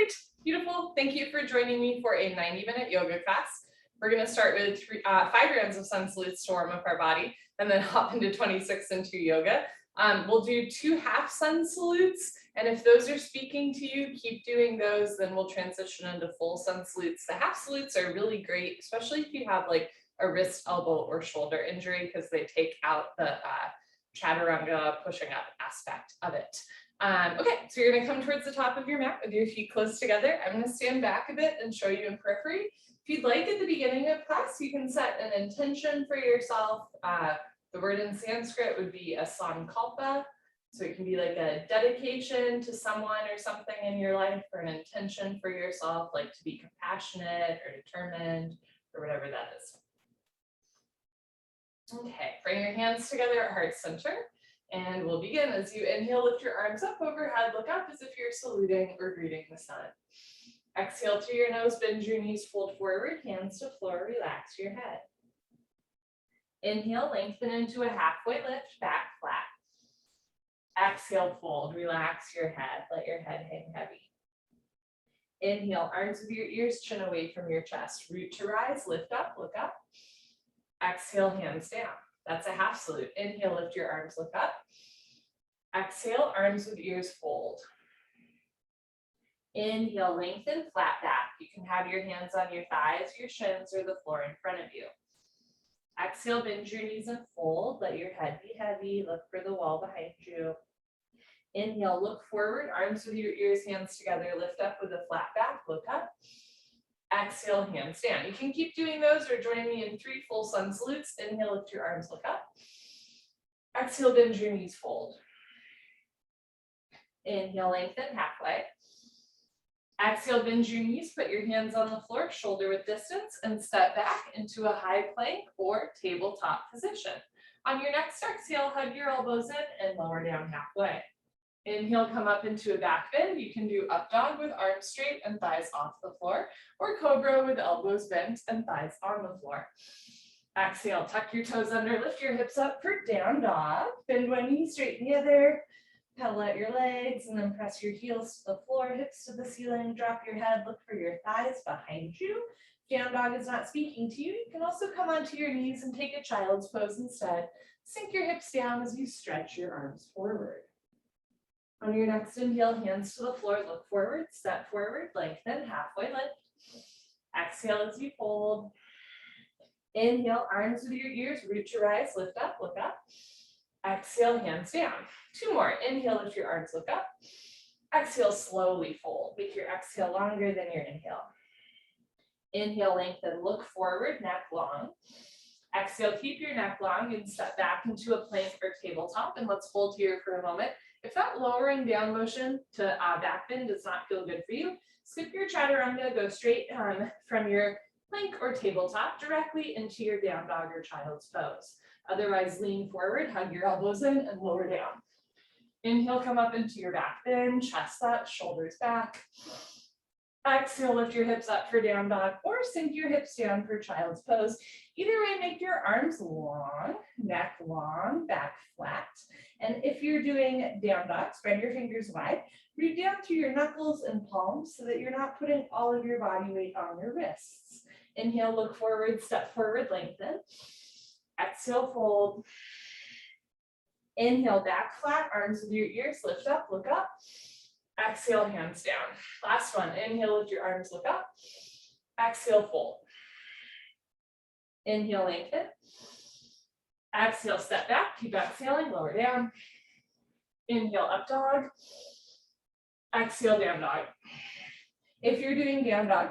right, beautiful. Thank you for joining me for a 90-minute yoga class. We're going to start with 5 rounds of sun salutes to warm up our body, and then hop into 26 into yoga. We'll do 2 half sun salutes, and if those are speaking to you, keep doing those. Then we'll transition into full sun salutes. The half salutes are really great, especially if you have like a wrist, elbow, or shoulder injury, because they take out the chaturanga pushing up aspect of it. Okay, so you're going to come towards the top of your mat with your feet close together. I'm going to stand back a bit and show you in periphery. If you'd like, at the beginning of class, you can set an intention for yourself. The word in Sanskrit would be a sankalpa. So it can be like a dedication to someone or something in your life, or an intention for yourself, like to be compassionate or determined or whatever that is. Okay, bring your hands together at heart center. And we'll begin. As you inhale, lift your arms up overhead, look up as if you're saluting or greeting the sun. Exhale through your nose, bend your knees, fold forward, hands to floor, relax your head. Inhale, lengthen into a halfway lift, back flat. Exhale, fold, relax your head, let your head hang heavy. Inhale, arms with your ears, chin away from your chest, root to rise, lift up, look up. Exhale, hands down. That's a half salute. Inhale, lift your arms, look up. Exhale, arms with ears, fold. Inhale, lengthen, flat back. You can have your hands on your thighs, your shins, or the floor in front of you. Exhale, bend your knees and fold. Let your head be heavy. Look for the wall behind you. Inhale, look forward, arms with your ears, hands together. Lift up with a flat back, look up. Exhale, hands down. You can keep doing those or join me in 3 full sun salutes. Inhale, lift your arms, look up. Exhale, bend your knees, fold. Inhale, lengthen, halfway. Exhale, bend your knees, put your hands on the floor, shoulder width distance, and step back into a high plank or tabletop position. On your next exhale, hug your elbows in and lower down halfway. Inhale, come up into a back bend. You can do up dog with arms straight and thighs off the floor, or cobra with elbows bent and thighs on the floor. Exhale, tuck your toes under, lift your hips up for down dog. Bend one knee, straighten the other. Pedal out your legs and then press your heels to the floor, hips to the ceiling, drop your head, look for your thighs behind you. Down dog is not speaking to you. You can also come onto your knees and take a child's pose instead. Sink your hips down as you stretch your arms forward. On your next inhale, hands to the floor, look forward, step forward, lengthen, halfway lift. Exhale as you fold. Inhale, arms with your ears, root to rise, lift up, look up. Exhale, hands down. 2 more. Inhale, lift your arms, look up. Exhale, slowly fold. Make your exhale longer than your inhale. Inhale, lengthen, look forward, neck long. Exhale, keep your neck long and step back into a plank or tabletop. And let's hold here for a moment. If that lowering down motion to back bend does not feel good for you, skip your chaturanga, go straight from your plank or tabletop directly into your down dog or child's pose. Otherwise, lean forward, hug your elbows in, and lower down. Inhale, come up into your back bend, chest up, shoulders back. Exhale, lift your hips up for down dog, or sink your hips down for child's pose. Either way, make your arms long, neck long, back flat. And if you're doing down dog, spread your fingers wide, root down through your knuckles and palms so that you're not putting all of your body weight on your wrists. Inhale, look forward, step forward, lengthen. Exhale, fold. Inhale, back flat, arms with your ears, lift up, look up. Exhale, hands down. Last one. Inhale, lift your arms, look up. Exhale, fold. Inhale, lengthen. Exhale, step back. Keep exhaling, lower down. Inhale, up dog. Exhale, down dog. If you're doing down dog,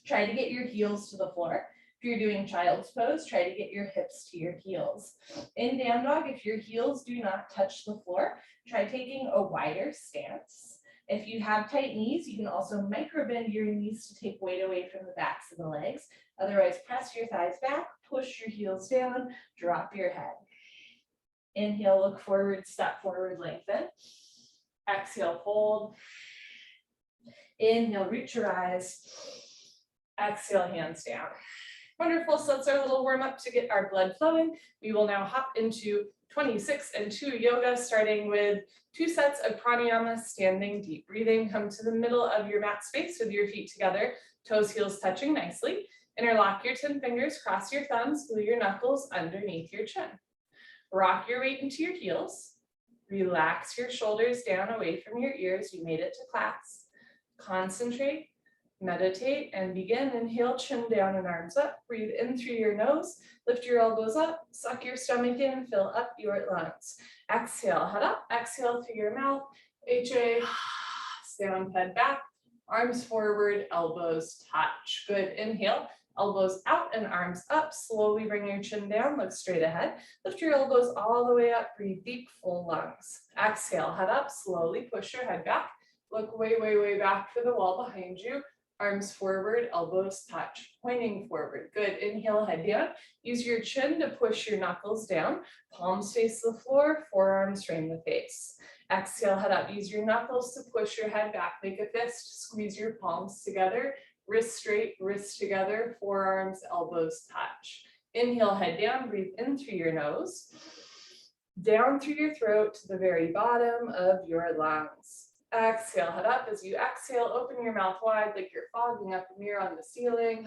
try to get your heels to the floor. If you're doing child's pose, try to get your hips to your heels. In down dog, if your heels do not touch the floor, try taking a wider stance. If you have tight knees, you can also micro bend your knees to take weight away from the backs of the legs. Otherwise, press your thighs back, push your heels down, drop your head. Inhale, look forward, step forward, lengthen. Exhale, fold. Inhale, root to rise. Exhale, hands down. Wonderful, so that's our little warm up to get our blood flowing. We will now hop into 26 and 2 yoga, starting with 2 sets of pranayama, standing deep breathing. Come to the middle of your mat space with your feet together, toes, heels touching nicely. Interlock your 10 fingers, cross your thumbs, glue your knuckles underneath your chin. Rock your weight into your heels. Relax your shoulders down away from your ears. You made it to class. Concentrate, meditate, and begin. Inhale, chin down and arms up. Breathe in through your nose. Lift your elbows up. Suck your stomach in. Fill up your lungs. Exhale, head up. Exhale through your mouth. HA, sound, head back. Arms forward, elbows touch. Good. Inhale. Elbows out and arms up. Slowly bring your chin down, look straight ahead. Lift your elbows all the way up, breathe deep, full lungs. Exhale, head up, slowly push your head back. Look way, way, way back for the wall behind you. Arms forward, elbows touch, pointing forward. Good. Inhale, head down. Use your chin to push your knuckles down. Palms face the floor, forearms frame the face. Exhale, head up. Use your knuckles to push your head back. Make a fist, squeeze your palms together. Wrist straight, wrists together, forearms, elbows touch. Inhale, head down, breathe in through your nose, down through your throat to the very bottom of your lungs. Exhale, head up. As you exhale, open your mouth wide like you're fogging up a mirror on the ceiling.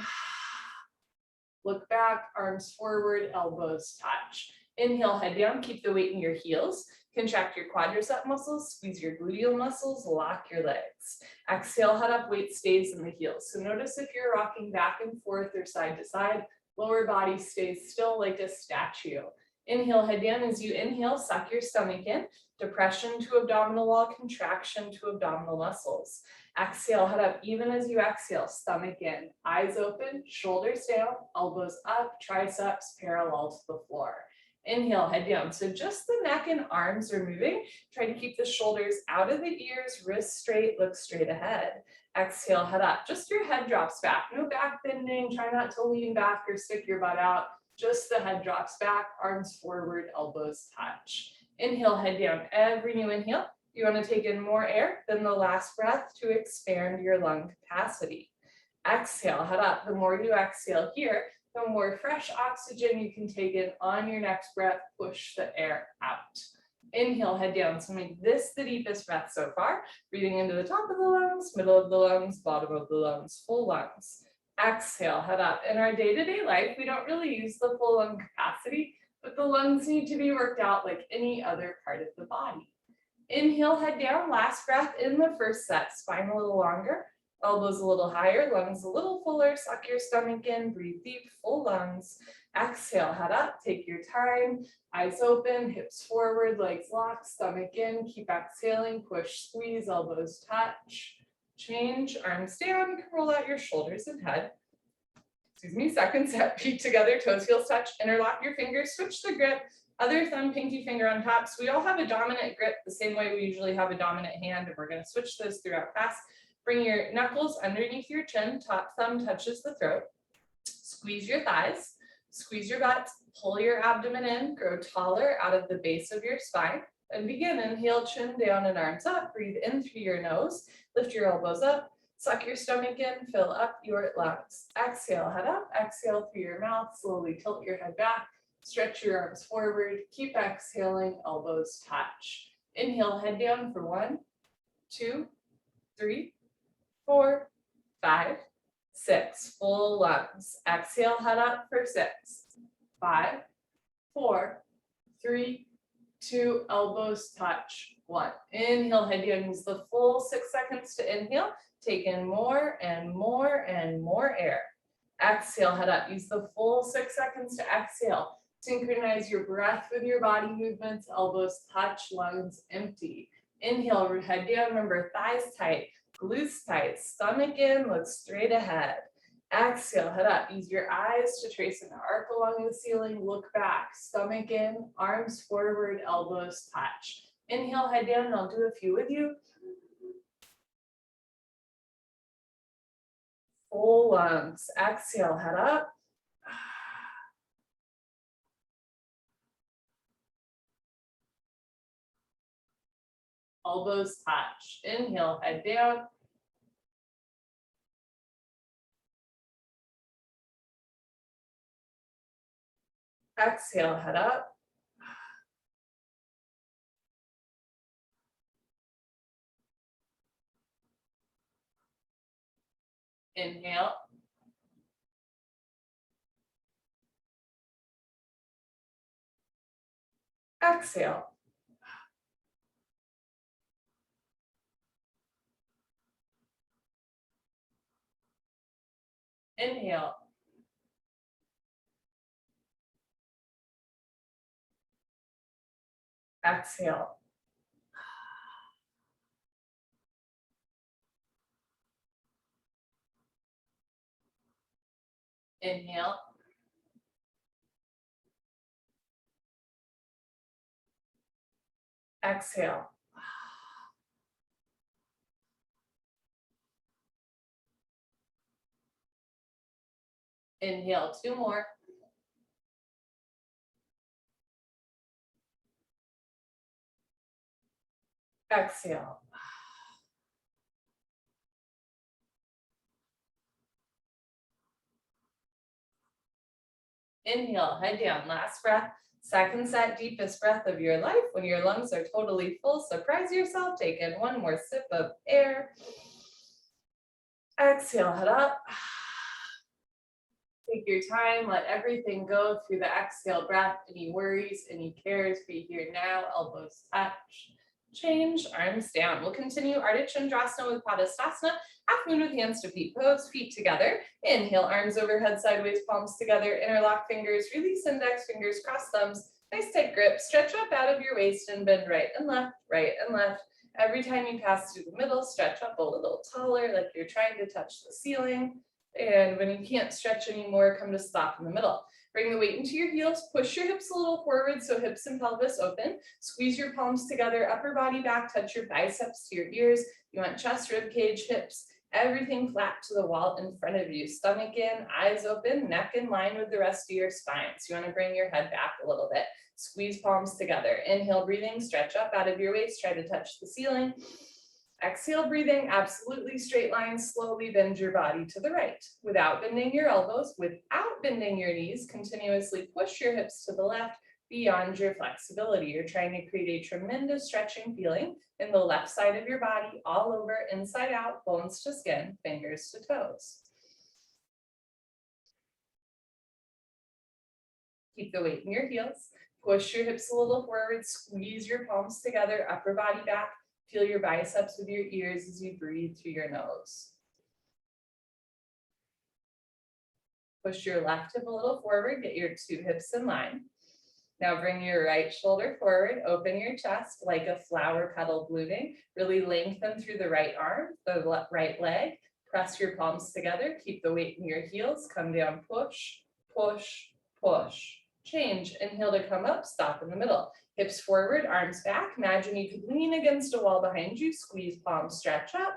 Look back, arms forward, elbows touch. Inhale, head down, keep the weight in your heels. Contract your quadricep muscles, squeeze your gluteal muscles, lock your legs. Exhale, head up, weight stays in the heels. So notice if you're rocking back and forth or side to side, lower body stays still like a statue. Inhale, head down. As you inhale, suck your stomach in. Depression to abdominal wall, contraction to abdominal muscles. Exhale, head up. Even as you exhale, stomach in. Eyes open, shoulders down, elbows up, triceps parallel to the floor. Inhale, head down. So just the neck and arms are moving. Try to keep the shoulders out of the ears, wrists straight, look straight ahead. Exhale, head up. Just your head drops back. No back bending. Try not to lean back or stick your butt out. Just the head drops back, arms forward, elbows touch. Inhale, head down. Every new inhale, you want to take in more air than the last breath to expand your lung capacity. Exhale, head up. The more you exhale here, the more fresh oxygen you can take in on your next breath, push the air out. Inhale, head down. So make this the deepest breath so far. Breathing into the top of the lungs, middle of the lungs, bottom of the lungs, full lungs. Exhale, head up. In our day-to-day life, we don't really use the full lung capacity, but the lungs need to be worked out like any other part of the body. Inhale, head down. Last breath in the first set. Spine a little longer. Elbows a little higher, lungs a little fuller, suck your stomach in, breathe deep, full lungs. Exhale, head up, take your time, eyes open, hips forward, legs locked, stomach in, keep exhaling, push, squeeze, elbows touch. Change, arms down, you can roll out your shoulders and head. Second set, feet together, toes, heels touch, interlock your fingers, switch the grip, other thumb, pinky finger on top. So we all have a dominant grip the same way we usually have a dominant hand, and we're gonna switch those throughout class. Bring your knuckles underneath your chin, top thumb touches the throat. Squeeze your thighs, squeeze your butt, pull your abdomen in, grow taller out of the base of your spine, and begin. Inhale, chin down and arms up. Breathe in through your nose, lift your elbows up, suck your stomach in, fill up your lungs. Exhale, head up, exhale through your mouth, slowly tilt your head back, stretch your arms forward, keep exhaling, elbows touch. Inhale, head down for 1, 2, 3, 4, 5, 6, full lungs. Exhale, head up for 6, 5, 4, 3, 2, elbows touch, 1. Inhale, head down, use the full 6 seconds to inhale. Take in more and more and more air. Exhale, head up, use the full 6 seconds to exhale. Synchronize your breath with your body movements, elbows touch, lungs empty. Inhale, head down, remember thighs tight. Glutes tight, stomach in, look straight ahead. Exhale, head up. Use your eyes to trace an arc along the ceiling, look back, stomach in, arms forward, elbows touch. Inhale, head down, and I'll do a few with you. Full lungs. Exhale, head up. Elbows touch. Inhale, head down. Exhale, head up. Inhale. Exhale. Inhale. Exhale. Inhale. Exhale. Inhale, 2 more. Exhale. Inhale, head down, last breath. Second set, deepest breath of your life. When your lungs are totally full, surprise yourself. Take in one more sip of air. Exhale, head up. Take your time, let everything go through the exhale breath. Any worries, any cares, be here now, elbows touch. Change, arms down. We'll continue Ardha Chandrasana with Tadasana, half moon with hands to feet pose, feet together. Inhale, arms overhead, sideways, palms together, interlock fingers, release index fingers, cross thumbs. Nice tight grip, stretch up out of your waist and bend right and left, right and left. Every time you pass through the middle, stretch up a little taller, like you're trying to touch the ceiling. And when you can't stretch anymore, come to stop in the middle. Bring the weight into your heels, push your hips a little forward so hips and pelvis open. Squeeze your palms together, upper body back, touch your biceps to your ears. You want chest, rib cage, hips, everything flat to the wall in front of you. Stomach in, eyes open, neck in line with the rest of your spine. So you want to bring your head back a little bit. Squeeze palms together. Inhale, breathing, stretch up out of your waist, try to touch the ceiling. Exhale, breathing, absolutely straight line, slowly bend your body to the right. Without bending your elbows, without bending your knees, continuously push your hips to the left beyond your flexibility. You're trying to create a tremendous stretching feeling in the left side of your body, all over, inside out, bones to skin, fingers to toes. Keep the weight in your heels. Push your hips a little forward, squeeze your palms together, upper body back. Feel your biceps with your ears as you breathe through your nose. Push your left hip a little forward, get your 2 hips in line. Now bring your right shoulder forward, open your chest like a flower petal blooming. Really lengthen through the right arm, the right leg. Press your palms together, keep the weight in your heels, come down, push, push, push. Change, inhale to come up, stop in the middle. Hips forward, arms back. Imagine you could lean against a wall behind you, squeeze palms, stretch up,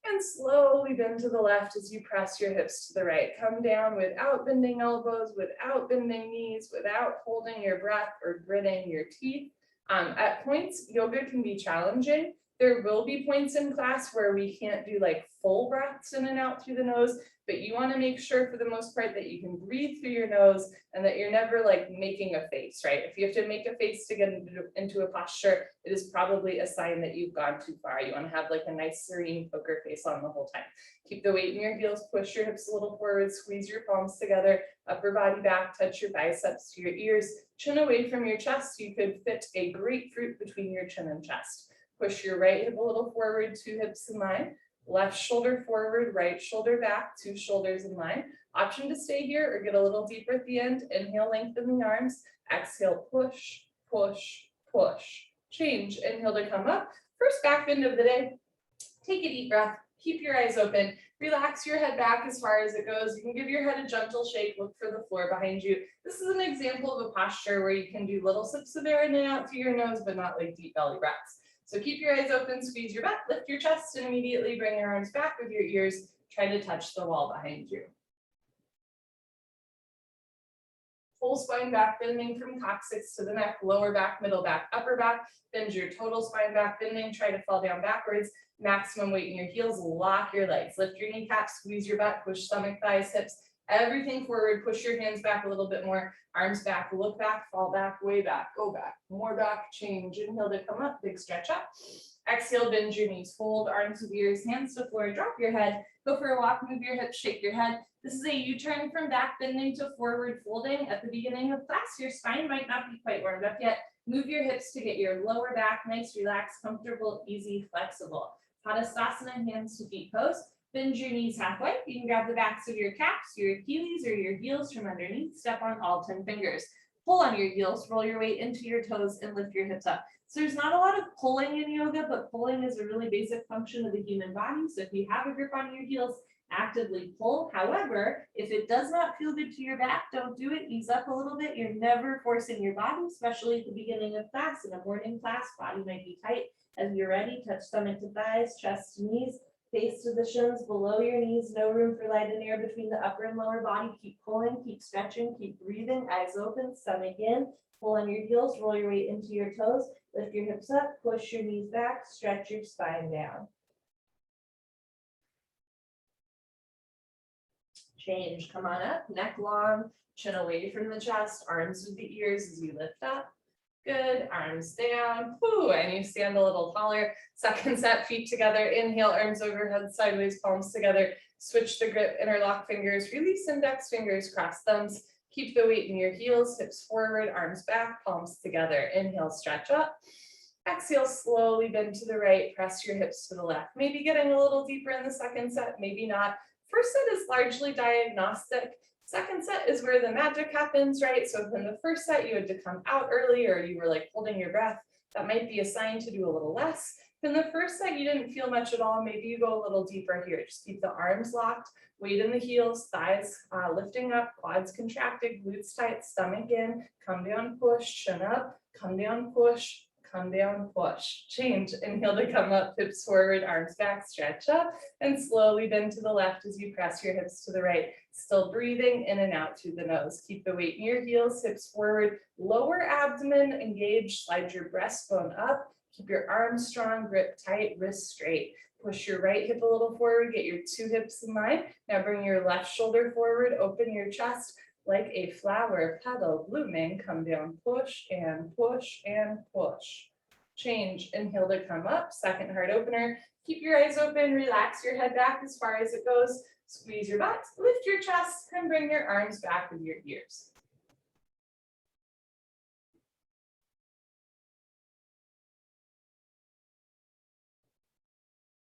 and slowly bend to the left as you press your hips to the right. Come down without bending elbows, without bending knees, without holding your breath or gritting your teeth. At points, yoga can be challenging. There will be points in class where we can't do like full breaths in and out through the nose, but you want to make sure for the most part that you can breathe through your nose and that you're never like making a face, right? If you have to make a face to get into a posture, it is probably a sign that you've gone too far. You want to have like a nice serene poker face on the whole time. Keep the weight in your heels, push your hips a little forward, squeeze your palms together, upper body back, touch your biceps to your ears, chin away from your chest. You could fit a grapefruit between your chin and chest. Push your right hip a little forward, 2 hips in line. Left shoulder forward, right shoulder back, 2 shoulders in line. Option to stay here or get a little deeper at the end. Inhale, lengthen the arms. Exhale, push, push, push. Change, inhale to come up. First back bend of the day. Take a deep breath. Keep your eyes open. Relax your head back as far as it goes. You can give your head a gentle shake. Look for the floor behind you. This is an example of a posture where you can do little sips of air in and out through your nose, but not like deep belly breaths. So keep your eyes open, squeeze your butt, lift your chest, and immediately bring your arms back with your ears. Try to touch the wall behind you. Full spine back bending from coccyx to the neck, lower back, middle back, upper back. Bend your total spine back bending. Try to fall down backwards. Maximum weight in your heels. Lock your legs. Lift your kneecaps, squeeze your butt, push stomach, thighs, hips. Everything forward. Push your hands back a little bit more. Arms back, look back, fall back, way back, go back, more back, change. Inhale to come up, big stretch up. Exhale, bend your knees, fold arms with ears, hands to floor, drop your head, go for a walk, move your hips, shake your head. This is a U-turn from back bending to forward folding. At the beginning of class, your spine might not be quite warmed up yet. Move your hips to get your lower back nice, relaxed, comfortable, easy, flexible. Tadasana, hands to feet pose. Bend your knees halfway. You can grab the backs of your calves, your Achilles, or your heels from underneath. Step on all 10 fingers. Pull on your heels, roll your weight into your toes, and lift your hips up. So there's not a lot of pulling in yoga, but pulling is a really basic function of the human body. So if you have a grip on your heels, actively pull. However, if it does not feel good to your back, don't do it. Ease up a little bit. You're never forcing your body, especially at the beginning of class. In a morning class, body might be tight. As you're ready, touch stomach to thighs, chest to knees, face to the shins, below your knees, no room for light and air between the upper and lower body. Keep pulling, keep stretching, keep breathing, eyes open, stomach in. Pull on your heels, roll your weight into your toes, lift your hips up, push your knees back, stretch your spine down. Change, come on up, neck long, chin away from the chest, arms with the ears as you lift up. Good, arms down, whoo, and you stand a little taller. Second set, feet together, inhale, arms overhead, sideways, palms together. Switch the grip, interlock fingers, release index fingers, cross thumbs. Keep the weight in your heels, hips forward, arms back, palms together. Inhale, stretch up. Exhale, slowly bend to the right, press your hips to the left. Maybe getting a little deeper in the second set, maybe not. First set is largely diagnostic. Second set is where the magic happens, right? So if in the first set you had to come out early or you were like holding your breath, that might be a sign to do a little less. If in the first set you didn't feel much at all, maybe you go a little deeper here. Just keep the arms locked, weight in the heels, thighs lifting up, quads contracted, glutes tight, stomach in, come down, push, chin up, come down, push, come down, push. Change, inhale to come up, hips forward, arms back, stretch up, and slowly bend to the left as you press your hips to the right. Still breathing in and out through the nose. Keep the weight in your heels, hips forward, lower abdomen engaged, slide your breastbone up, keep your arms strong, grip tight, wrists straight. Push your right hip a little forward, get your two hips in line. Now bring your left shoulder forward, open your chest like a flower petal blooming. Come down, push and push and push. Change, inhale to come up, second heart opener. Keep your eyes open, relax your head back as far as it goes. Squeeze your butt, lift your chest, and bring your arms back with your ears.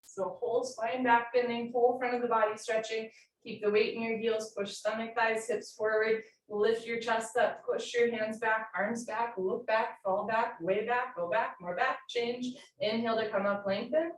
So whole spine back bending, whole front of the body stretching. Keep the weight in your heels, push stomach, thighs, hips forward. Lift your chest up, push your hands back, arms back, look back, fall back, way back, go back, more back, change. Inhale to come up, lengthen.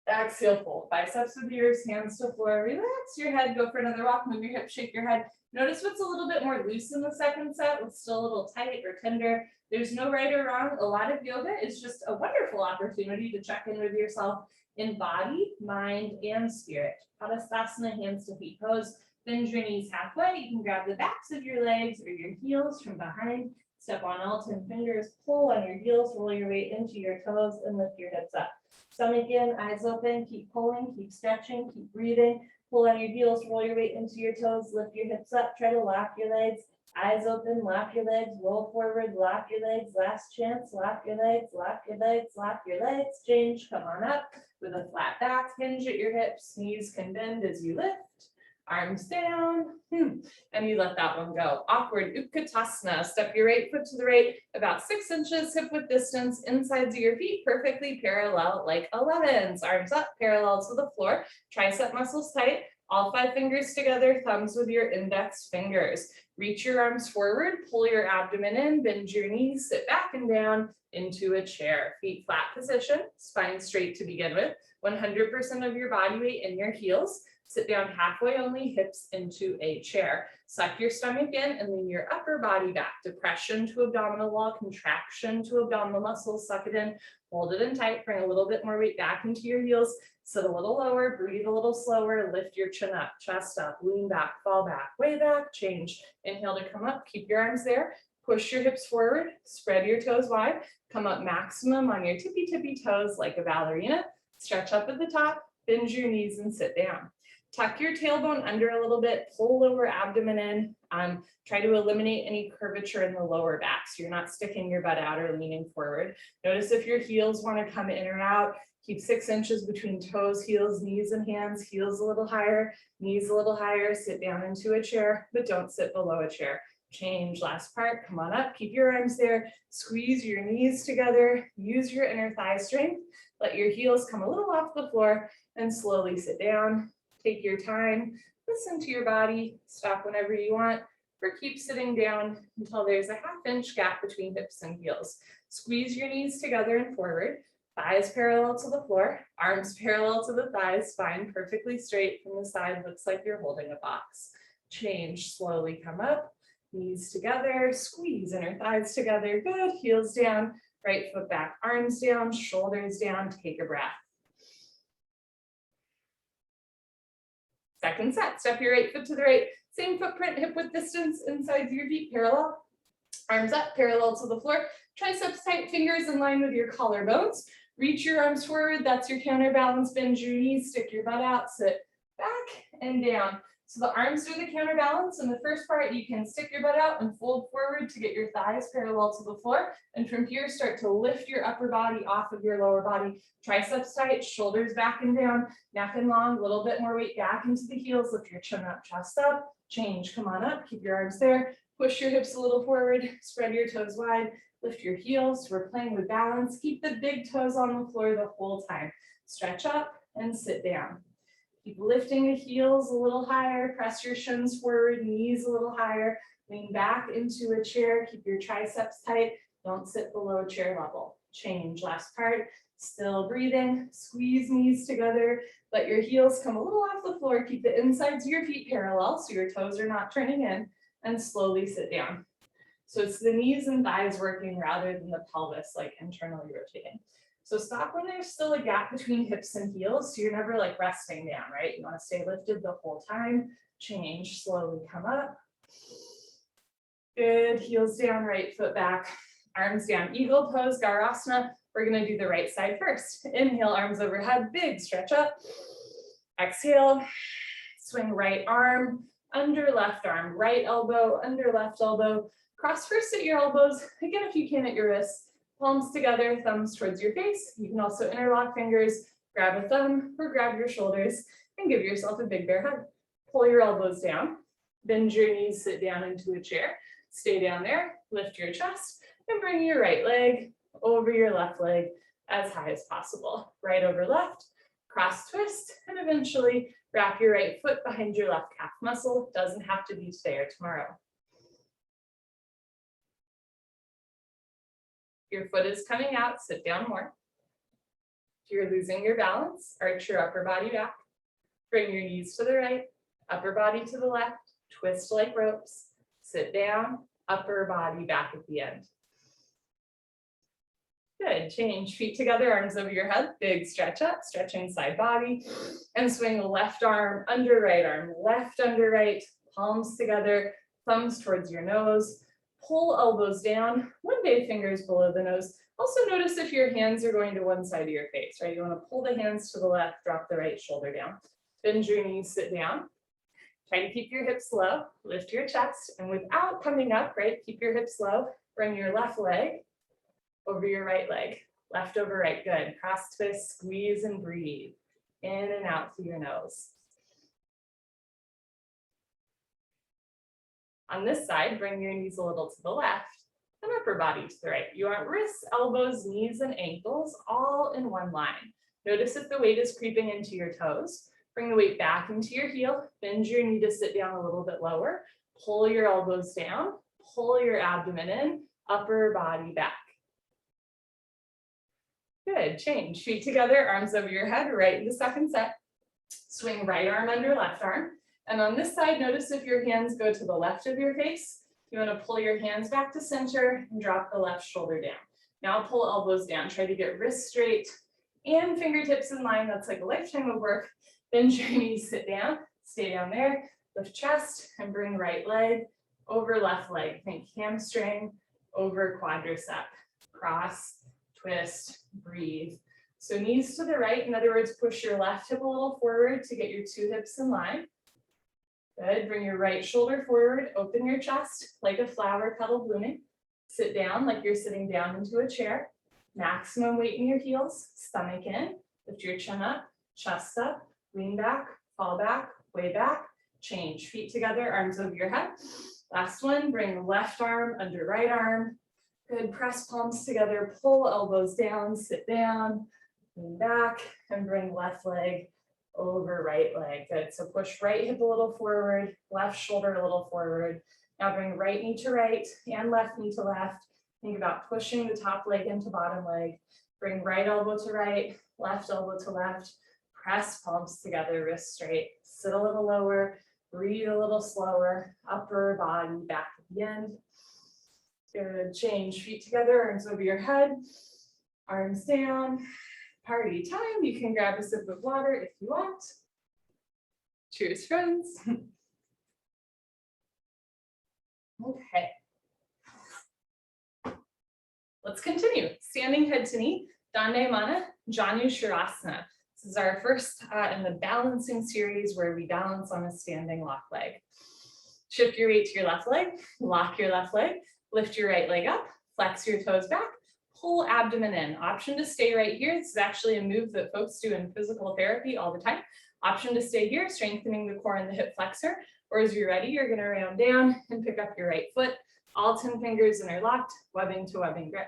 Exhale, fold, biceps with ears, hands to floor, relax your head, go for another walk, move your hips, shake your head. Notice what's a little bit more loose in the second set, what's still a little tight or tender. There's no right or wrong. A lot of yoga is just a wonderful opportunity to check in with yourself in body, mind, and spirit. Tadasana, hands to feet pose. Bend your knees halfway. You can grab the backs of your legs or your heels from behind. Step on all 10 fingers, pull on your heels, roll your weight into your toes, and lift your hips up. Stomach in, eyes open, keep pulling, keep stretching, keep breathing. Pull on your heels, roll your weight into your toes, lift your hips up, try to lock your legs. Eyes open, lock your legs, roll forward, lock your legs. Last chance, lock your legs, lock your legs, lock your legs. Change, come on up with a flat back, hinge at your hips, knees can bend as you lift. Arms down, and you let that one go. Awkward Utkatasana. Step your right foot to the right, about 6 inches hip width distance, insides of your feet perfectly parallel like 11s. Arms up, parallel to the floor, tricep muscles tight, all 5 fingers together, thumbs with your index fingers. Reach your arms forward, pull your abdomen in, bend your knees, sit back and down into a chair. Feet flat position, spine straight to begin with, 100% of your body weight in your heels. Sit down halfway only, hips into a chair. Suck your stomach in and lean your upper body back. Depression to abdominal wall, contraction to abdominal muscles. Suck it in, hold it in tight, bring a little bit more weight back into your heels. Sit a little lower, breathe a little slower, lift your chin up, chest up, lean back, fall back, way back, change. Inhale to come up, keep your arms there. Push your hips forward, spread your toes wide. Come up maximum on your tippy toes like a ballerina. Stretch up at the top, bend your knees and sit down. Tuck your tailbone under a little bit, pull lower abdomen in. Try to eliminate any curvature in the lower back, so you're not sticking your butt out or leaning forward. Notice if your heels want to come in or out. Keep 6 inches between toes, heels, knees, and hands. Heels a little higher, knees a little higher. Sit down into a chair, but don't sit below a chair. Change, last part, come on up, keep your arms there. Squeeze your knees together. Use your inner thigh strength. Let your heels come a little off the floor and slowly sit down. Take your time, listen to your body, stop whenever you want, or keep sitting down until there's a 1/2 inch gap between hips and heels. Squeeze your knees together and forward, thighs parallel to the floor, arms parallel to the thighs, spine perfectly straight from the side, looks like you're holding a box. Change, slowly come up, knees together, squeeze inner thighs together, good, heels down, right foot back, arms down, shoulders down, take a breath. Second set, step your right foot to the right, same footprint, hip width distance, insides your feet parallel. Arms up, parallel to the floor, triceps tight, fingers in line with your collarbones. Reach your arms forward, that's your counterbalance, bend your knees, stick your butt out, sit back and down. So the arms do the counterbalance. In the first part, you can stick your butt out and fold forward to get your thighs parallel to the floor. And from here, start to lift your upper body off of your lower body. Triceps tight, shoulders back and down, neck and long, a little bit more weight back into the heels. Lift your chin up, chest up, change, come on up, keep your arms there. Push your hips a little forward, spread your toes wide, lift your heels. We're playing with balance. Keep the big toes on the floor the whole time. Stretch up and sit down. Keep lifting the heels a little higher, press your shins forward, knees a little higher, lean back into a chair, keep your triceps tight, don't sit below chair level. Change, last part, still breathing, squeeze knees together, let your heels come a little off the floor, keep the insides of your feet parallel so your toes are not turning in, and slowly sit down. So it's the knees and thighs working rather than the pelvis, like internally rotating. So stop when there's still a gap between hips and heels, so you're never like resting down, right? You want to stay lifted the whole time. Change, slowly come up. Good, heels down, right foot back, arms down. Eagle pose, Garasana. We're going to do the right side first. Inhale, arms overhead, big stretch up. Exhale, swing right arm, under left arm, right elbow, under left elbow. Cross first at your elbows. Again, if you can at your wrists. Palms together, thumbs towards your face. You can also interlock fingers, grab a thumb or grab your shoulders and give yourself a big bear hug. Pull your elbows down, bend your knees, sit down into a chair. Stay down there, lift your chest and bring your right leg over your left leg as high as possible. Right over left, cross twist, and eventually wrap your right foot behind your left calf muscle. Doesn't have to be today or tomorrow. Your foot is coming out, sit down more. If you're losing your balance, arch your upper body back. Bring your knees to the right, upper body to the left, twist like ropes, sit down, upper body back at the end. Good, change, feet together, arms over your head, big stretch up, stretching side body, and swing left arm, under right arm, left under right, palms together, thumbs towards your nose. Pull elbows down, one big fingers below the nose. Also notice if your hands are going to one side of your face, right? You want to pull the hands to the left, drop the right shoulder down. Bend your knees, sit down. Try to keep your hips low, lift your chest, and without coming up, right? Keep your hips low. Bring your left leg over your right leg. Left over right, good. Cross twist, squeeze and breathe. In and out through your nose. On this side, bring your knees a little to the left and upper body to the right. You want wrists, elbows, knees, and ankles all in one line. Notice if the weight is creeping into your toes. Bring the weight back into your heel. Bend your knee to sit down a little bit lower. Pull your elbows down. Pull your abdomen in. Upper body back. Good, change. Feet together, arms over your head, right into second set. Swing right arm under left arm. And on this side, notice if your hands go to the left of your face. You want to pull your hands back to center and drop the left shoulder down. Now pull elbows down. Try to get wrists straight and fingertips in line. That's like a lifetime of work. Bend your knees, sit down, stay down there. Lift chest and bring right leg over left leg. Think hamstring over quadricep. Cross, twist, breathe. So knees to the right, in other words, push your left hip a little forward to get your two hips in line. Good, bring your right shoulder forward, open your chest like a flower petal blooming. Sit down like you're sitting down into a chair. Maximum weight in your heels, stomach in, lift your chin up, chest up, lean back, fall back, way back, change. Feet together, arms over your head. Last one, bring left arm under right arm. Good, press palms together, pull elbows down, sit down, lean back, and bring left leg over right leg. Good, so push right hip a little forward, left shoulder a little forward. Now bring right knee to right and left knee to left. Think about pushing the top leg into bottom leg. Bring right elbow to right, left elbow to left. Press palms together, wrists straight. Sit a little lower, breathe a little slower. Upper body back at the end. Good, change. Feet together, arms over your head. Arms down. Party time. You can grab a sip of water if you want. Cheers, friends. Okay. Let's continue. Standing head to knee, Dandayamana, Janushirasana. This is our first in the balancing series where we balance on a standing lock leg. Shift your weight to your left leg, lock your left leg, lift your right leg up, flex your toes back, pull abdomen in. Option to stay right here. This is actually a move that folks do in physical therapy all the time. Option to stay here, strengthening the core and the hip flexor. Or as you're ready, you're gonna round down and pick up your right foot. All 10 fingers interlocked, webbing to webbing grip.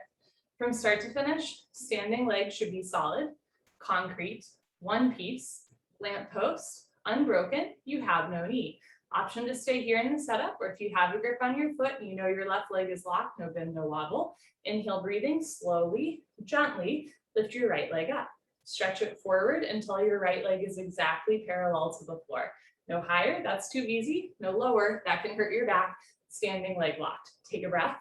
From start to finish, standing leg should be solid, concrete, one piece, lamp post, unbroken, you have no knee. Option to stay here in the setup, or if you have a grip on your foot and you know your left leg is locked, no bend, no wobble. Inhale, breathing, slowly, gently, lift your right leg up. Stretch it forward until your right leg is exactly parallel to the floor. No higher, that's too easy. No lower, that can hurt your back. Standing leg locked. Take a breath.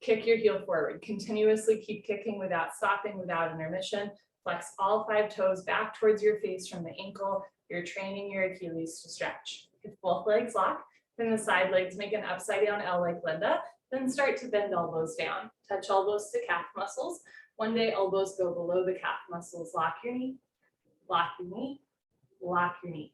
Kick your heel forward. Continuously keep kicking without stopping, without intermission. Flex all 5 toes back towards your face from the ankle. You're training your Achilles to stretch. If both legs lock, then the side legs make an upside down L like Linda. Then start to bend elbows down. Touch elbows to calf muscles. One day elbows go below the calf muscles. Lock your knee, lock your knee, lock your knee.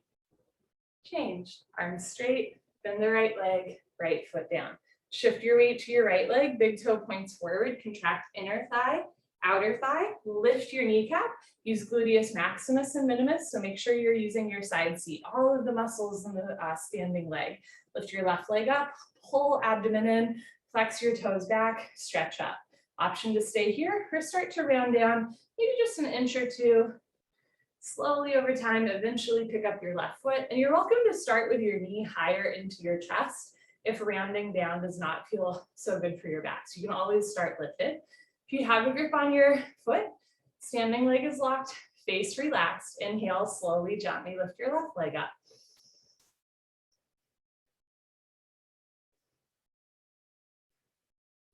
Change. Arms straight, bend the right leg, right foot down. Shift your weight to your right leg, big toe points forward, contract inner thigh, outer thigh, lift your kneecap, use gluteus maximus and minimus, so make sure you're using your side seat, all of the muscles in the standing leg. Lift your left leg up, pull abdomen in, flex your toes back, stretch up. Option to stay here or start to round down, maybe just an inch or two. Slowly over time, eventually pick up your left foot, and you're welcome to start with your knee higher into your chest if rounding down does not feel so good for your back. So you can always start lifted. If you have a grip on your foot, standing leg is locked, face relaxed. Inhale, slowly, gently lift your left leg up.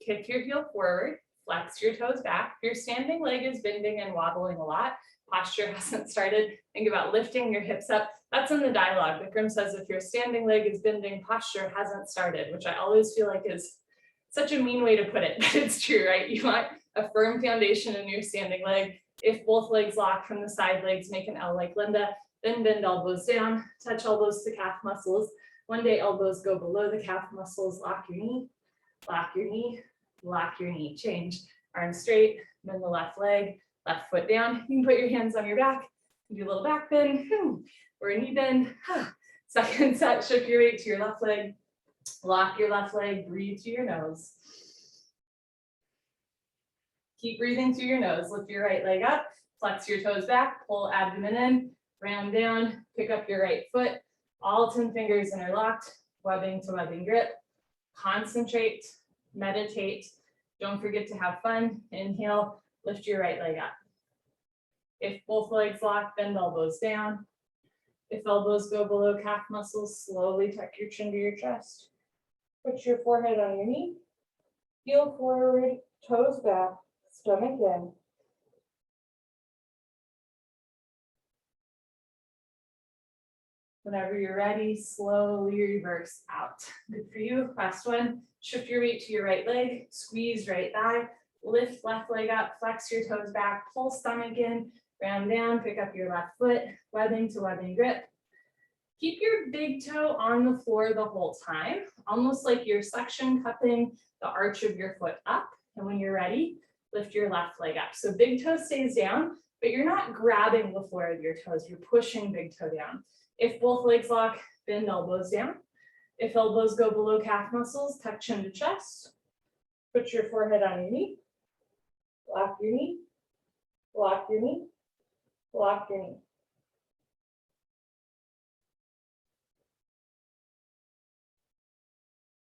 Kick your heel forward, flex your toes back. If your standing leg is bending and wobbling a lot, posture hasn't started, think about lifting your hips up. That's in the dialogue. Bikram says if your standing leg is bending, posture hasn't started, which I always feel like is such a mean way to put it, but it's true, right? You want a firm foundation in your standing leg. If both legs lock from the side legs, make an L like Linda, then bend elbows down, touch elbows to calf muscles. One day elbows go below the calf muscles, lock your knee, lock your knee, lock your knee. Change, arms straight, bend the left leg, left foot down. You can put your hands on your back, do a little back bend, or a knee bend. Second set, shift your weight to your left leg, lock your left leg, breathe through your nose. Keep breathing through your nose. Lift your right leg up, flex your toes back, pull abdomen in, round down, pick up your right foot, all 10 fingers interlocked, webbing to webbing grip. Concentrate, meditate. Don't forget to have fun. Inhale, lift your right leg up. If both legs lock, bend elbows down. If elbows go below calf muscles, slowly tuck your chin to your chest. Put your forehead on your knee. Heel forward, toes back, stomach in. Whenever you're ready, slowly reverse out. Good for you. Last one. Shift your weight to your right leg, squeeze right thigh, lift left leg up, flex your toes back, pull stomach in, Ground down, pick up your left foot, webbing to webbing grip. Keep your big toe on the floor the whole time, almost like you're suction cupping the arch of your foot up. And when you're ready, lift your left leg up. So big toe stays down, but you're not grabbing the floor with your toes, you're pushing big toe down. If both legs lock, bend elbows down. If elbows go below calf muscles, tuck chin to chest. Put your forehead on your knee. Lock your knee. Lock your knee. Lock your knee.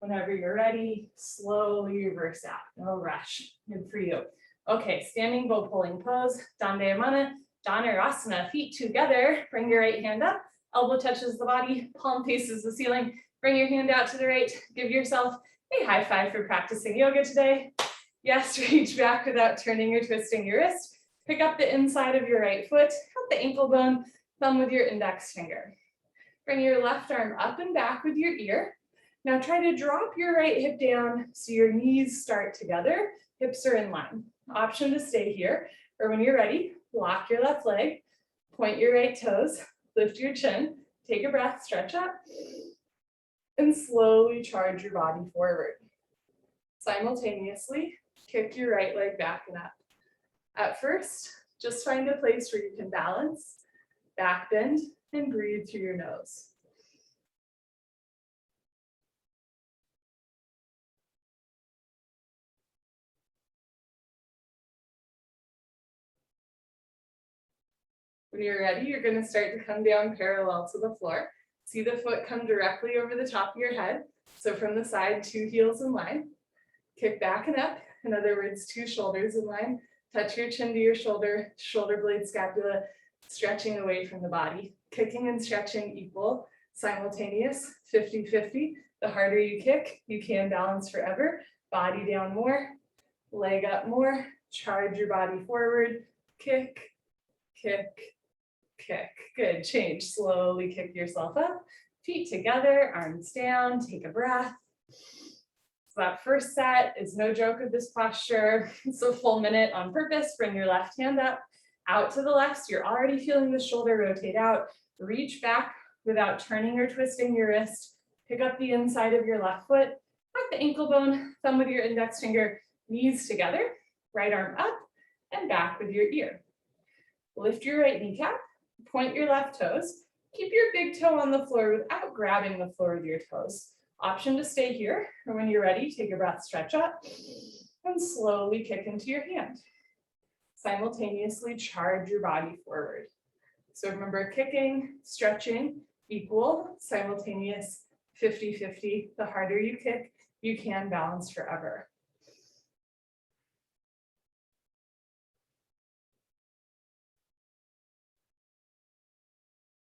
Whenever you're ready, slowly reverse out. No rush. Good for you. Okay, standing bow pulling pose. Dandayamana, Dhanurasana. Feet together. Bring your right hand up. Elbow touches the body. Palm faces the ceiling. Bring your hand out to the right. Give yourself a high five for practicing yoga today. Yes, reach back without turning or twisting your wrist. Pick up the inside of your right foot. Help the ankle bone. Thumb with your index finger. Bring your left arm up and back with your ear. Now try to drop your right hip down so your knees start together, hips are in line. Option to stay here, or when you're ready, lock your left leg, point your right toes, lift your chin, take a breath, stretch up, and slowly charge your body forward. Simultaneously, kick your right leg back and up. At first, just find a place where you can balance, back bend, and breathe through your nose. When you're ready, you're going to start to come down parallel to the floor. See the foot come directly over the top of your head. So from the side, 2 heels in line. Kick back and up. In other words, 2 shoulders in line. Touch your chin to your shoulder, shoulder blade, scapula, stretching away from the body. Kicking and stretching equal, simultaneous, 50-50. The harder you kick, you can balance forever. Body down more, leg up more, charge your body forward, kick, kick, kick. Good, change, slowly kick yourself up. Feet together, arms down, take a breath. So that first set is no joke with this posture. It's a full minute on purpose. Bring your left hand up, out to the left. So you're already feeling the shoulder rotate out. Reach back without turning or twisting your wrist. Pick up the inside of your left foot, tuck the ankle bone, thumb with your index finger, knees together, right arm up and back with your ear. Lift your right kneecap, point your left toes, keep your big toe on the floor without grabbing the floor with your toes. Option to stay here, or when you're ready, take a breath, stretch up, and slowly kick into your hand. Simultaneously charge your body forward. So remember, kicking, stretching, equal, simultaneous, 50-50. The harder you kick, you can balance forever.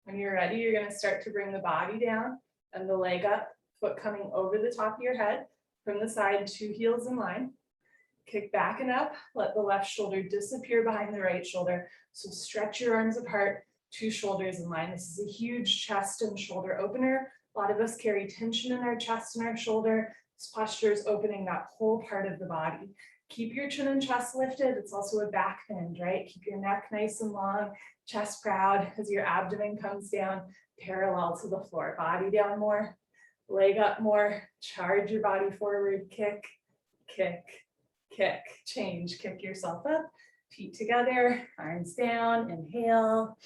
When you're ready, you're going to start to bring the body down and the leg up, foot coming over the top of your head. From the side, 2 heels in line. Kick back and up, let the left shoulder disappear behind the right shoulder. So stretch your arms apart, 2 shoulders in line. This is a huge chest and shoulder opener. A lot of us carry tension in our chest and our shoulder. This posture is opening that whole part of the body. Keep your chin and chest lifted. It's also a back bend, right? Keep your neck nice and long, chest proud as your abdomen comes down parallel to the floor. Body down more, leg up more, charge your body forward, kick, kick, kick, change, kick yourself up, feet together, arms down, inhale,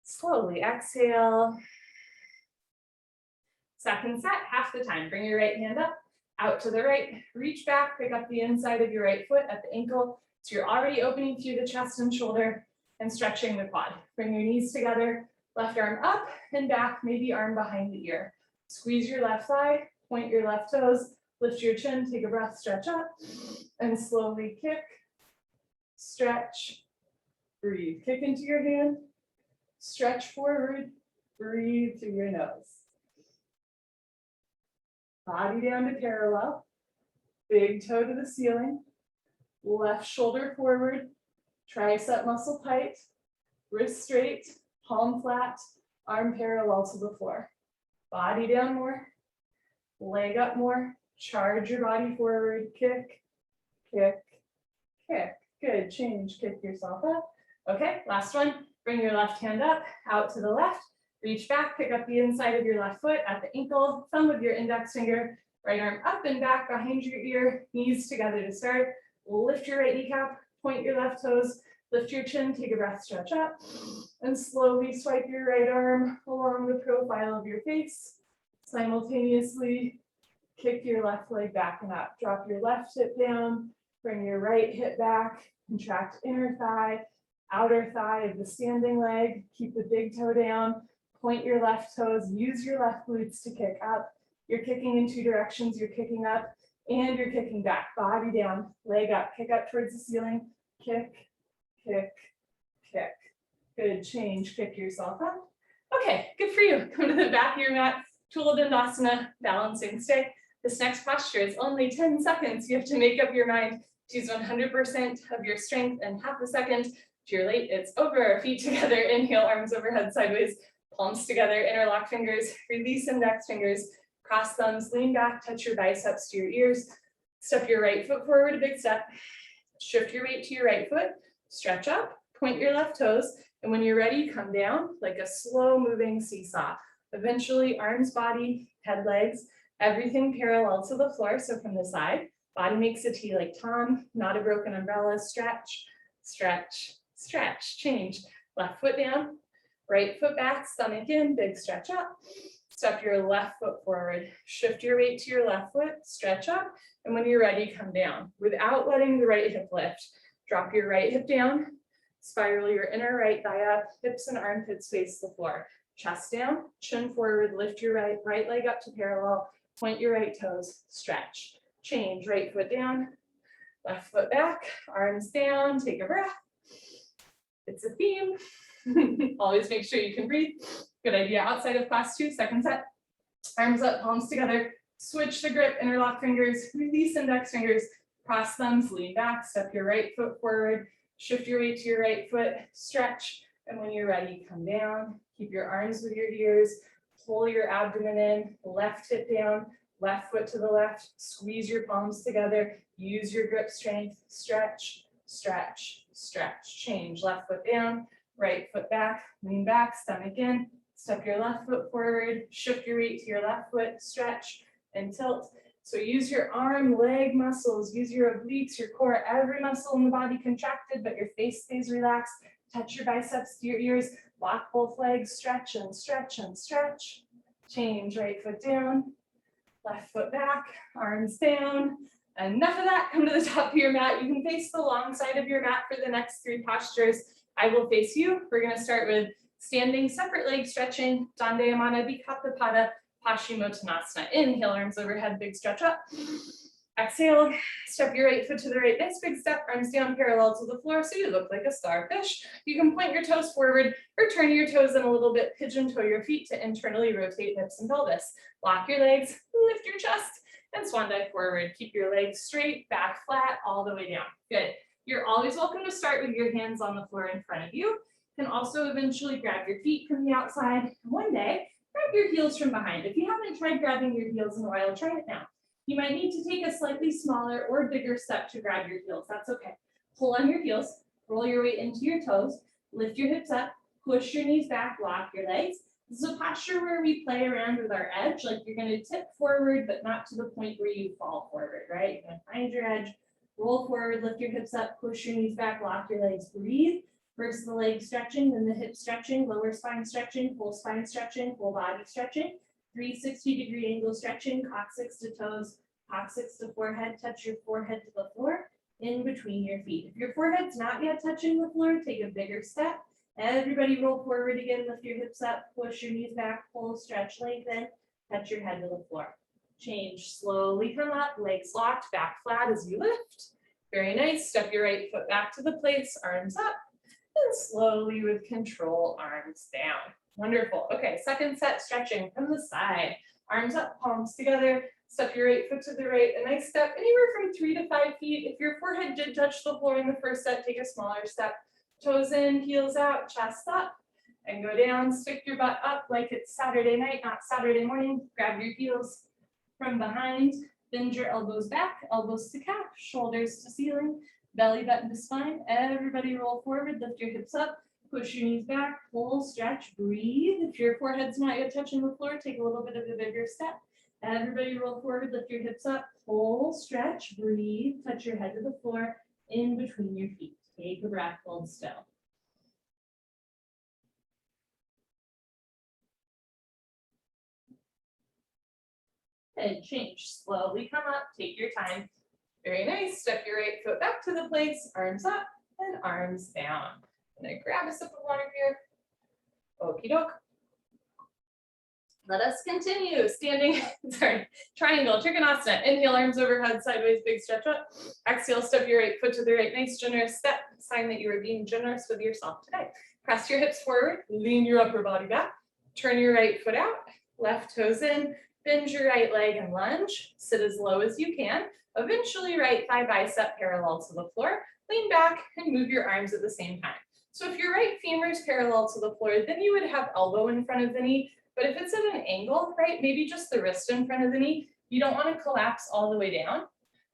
slowly exhale. Second set, half the time. Bring your right hand up, out to the right, reach back, pick up the inside of your right foot at the ankle. So you're already opening through the chest and shoulder and stretching the quad. Bring your knees together, left arm up and back, maybe arm behind the ear. Squeeze your left thigh, point your left toes, lift your chin, take a breath, stretch up, and slowly kick, stretch, breathe. Kick into your hand, stretch forward, breathe through your nose. Body down to parallel, big toe to the ceiling, left shoulder forward, tricep muscle tight, wrist straight, palm flat, arm parallel to the floor. Body down more, leg up more, charge your body forward, kick, kick, kick. Good, change, kick yourself up, Okay, last one. Bring your left hand up, out to the left. Reach back, pick up the inside of your left foot at the ankle, thumb with your index finger, right arm up and back behind your ear, knees together to start. Lift your right kneecap, point your left toes, lift your chin, take a breath, stretch up, and slowly swipe your right arm along the profile of your face. Simultaneously, kick your left leg back and up. Drop your left hip down, bring your right hip back, contract inner thigh, outer thigh of the standing leg, keep the big toe down, point your left toes, use your left glutes to kick up. You're kicking in two directions, you're kicking up and you're kicking back, body down, leg up, kick up towards the ceiling, kick, kick, kick. Good, change, kick yourself up. Okay, good for you. Come to the back of your mat, Tula Dandasana, balancing stay. This next posture is only 10 seconds. You have to make up your mind to use 100% of your strength in half a second. If you're late, it's over, feet together, inhale, arms overhead, sideways, palms together, interlock fingers, release index fingers, cross thumbs, lean back, touch your biceps to your ears, step your right foot forward, a big step, shift your weight to your right foot, stretch up, point your left toes, and when you're ready, come down like a slow moving seesaw. Eventually, arms, body, head, legs, everything parallel to the floor. So from the side, body makes a T like Tom, not a broken umbrella, stretch, stretch, stretch, change. Left foot down, right foot back, stomach in, big stretch up. Step your left foot forward, shift your weight to your left foot, stretch up, and when you're ready, come down. Without letting the right hip lift, drop your right hip down, spiral your inner right thigh up, hips and armpits face the floor. Chest down, chin forward, lift your right leg up to parallel, point your right toes, stretch. Change, right foot down, left foot back, arms down, take a breath. It's a theme. Always make sure you can breathe. Good idea outside of class 2, second set. Arms up, palms together, switch the grip, interlock fingers, release index fingers, cross thumbs, lean back, step your right foot forward, shift your weight to your right foot, stretch, and when you're ready, come down. Keep your arms with your ears, pull your abdomen in, left hip down, left foot to the left, squeeze your palms together, use your grip strength, stretch, stretch, stretch, change, left foot down, right foot back, lean back, stomach in, step your left foot forward, shift your weight to your left foot, stretch and tilt. So use your arm, leg muscles, use your obliques, your core, every muscle in the body contracted, but your face stays relaxed. Touch your biceps to your ears, lock both legs, stretch and stretch and stretch. Change, right foot down, left foot back, arms down. Enough of that, come to the top of your mat. You can face the long side of your mat for the next 3 postures. I will face you. We're gonna start with standing separate leg stretching, Dandayamana Bikapapada, Pashimotonasana. Inhale, arms overhead, big stretch up. Exhale, step your right foot to the right, nice big step, arms down parallel to the floor so you look like a starfish. You can point your toes forward or turn your toes in a little bit, pigeon toe your feet to internally rotate hips and pelvis. Lock your legs, lift your chest, and swan dive forward. Keep your legs straight, back flat, all the way down. Good. You're always welcome to start with your hands on the floor in front of you. You can also eventually grab your feet from the outside. One day, grab your heels from behind. If you haven't tried grabbing your heels in a while, try it now. You might need to take a slightly smaller or bigger step to grab your heels. That's okay. Pull on your heels, roll your weight into your toes, lift your hips up, push your knees back, lock your legs. This is a posture where we play around with our edge, like you're gonna tip forward, but not to the point where you fall forward, right? You're gonna find your edge, roll forward, lift your hips up, push your knees back, lock your legs, breathe. First the leg stretching, then the hip stretching, lower spine stretching, full spine stretching, full body stretching. 360-degree angle stretching, coccyx to toes, coccyx to forehead, touch your forehead to the floor, in between your feet. If your forehead's not yet touching the floor, take a bigger step. Everybody roll forward again, lift your hips up, push your knees back, pull, stretch, lengthen, touch your head to the floor. Change, slowly come up, legs locked, back flat as you lift. Very nice, step your right foot back to the place, arms up, and slowly with control, arms down. Wonderful. Okay, second set, stretching from the side. Arms up, palms together. Step your right foot to the right. A nice step, anywhere from 3 to 5 feet. If your forehead did touch the floor in the first set, take a smaller step. Toes in, heels out, chest up, and go down. Stick your butt up like it's Saturday night, not Saturday morning. Grab your heels from behind. Bend your elbows back, elbows to calf, shoulders to ceiling. belly button to spine. Everybody roll forward, lift your hips up, push your knees back, full stretch, breathe. If your forehead's not yet touching the floor, take a little bit of a bigger step. Everybody roll forward, lift your hips up, full stretch, breathe, touch your head to the floor in between your feet. Take a breath, hold still. And change, slowly come up, take your time. Very nice, step your right foot back to the place, arms up and arms down. I'm gonna grab a sip of water here. Okie doke. Let us continue, standing, triangle, Trikonasana. Inhale, arms overhead, sideways, big stretch up. Exhale, step your right foot to the right, nice generous step, sign that you are being generous with yourself today. Press your hips forward, lean your upper body back, turn your right foot out, left toes in, bend your right leg and lunge, sit as low as you can. Eventually, right thigh bicep parallel to the floor, lean back and move your arms at the same time. So if your right femur is parallel to the floor, then you would have elbow in front of the knee. But if it's at an angle, right, maybe just the wrist in front of the knee, you don't want to collapse all the way down,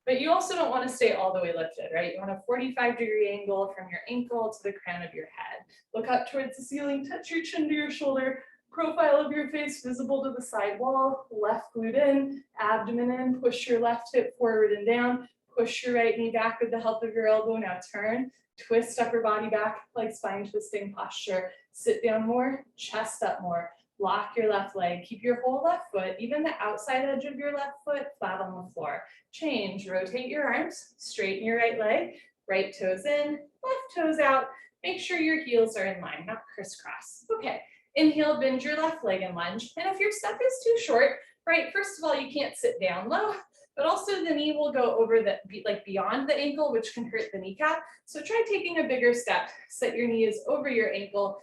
but you also don't want to stay all the way lifted, right? You want a 45-degree angle from your ankle to the crown of your head. Look up towards the ceiling, touch your chin to your shoulder, profile of your face visible to the side wall, left glute in, abdomen in, push your left hip forward and down, push your right knee back with the help of your elbow, now turn, twist upper body back like spine twisting posture, sit down more, chest up more. Lock your left leg, keep your whole left foot, even the outside edge of your left foot, flat on the floor. Change, rotate your arms, straighten your right leg, right toes in, left toes out. Make sure your heels are in line, not crisscross. Okay, inhale, bend your left leg and lunge. And if your step is too short, right, first of all, you can't sit down low, but also the knee will go over the, like beyond the ankle, which can hurt the kneecap. So try taking a bigger step, set your knees over your ankle,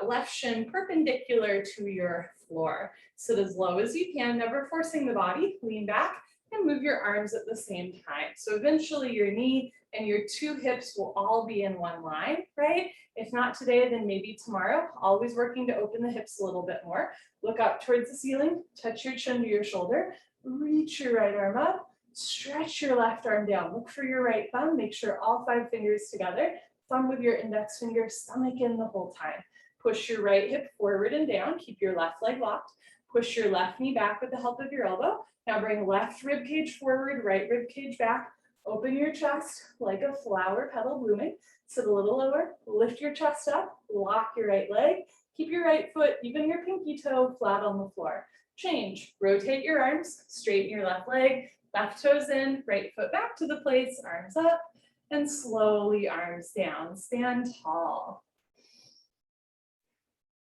left shin perpendicular to your floor. Sit as low as you can, never forcing the body, lean back and move your arms at the same time. So eventually your knee and your two hips will all be in one line, right? If not today, then maybe tomorrow. Always working to open the hips a little bit more. Look up towards the ceiling, touch your chin to your shoulder, reach your right arm up, stretch your left arm down. Look for your right thumb, make sure all 5 fingers together, thumb with your index finger, stomach in the whole time. Push your right hip forward and down, keep your left leg locked. Push your left knee back with the help of your elbow. Now bring left rib cage forward, right rib cage back. Open your chest like a flower petal blooming. Sit a little lower, lift your chest up, lock your right leg. Keep your right foot, even your pinky toe, flat on the floor. Change, rotate your arms, straighten your left leg, left toes in, right foot back to the place, arms up, and slowly arms down. Stand tall.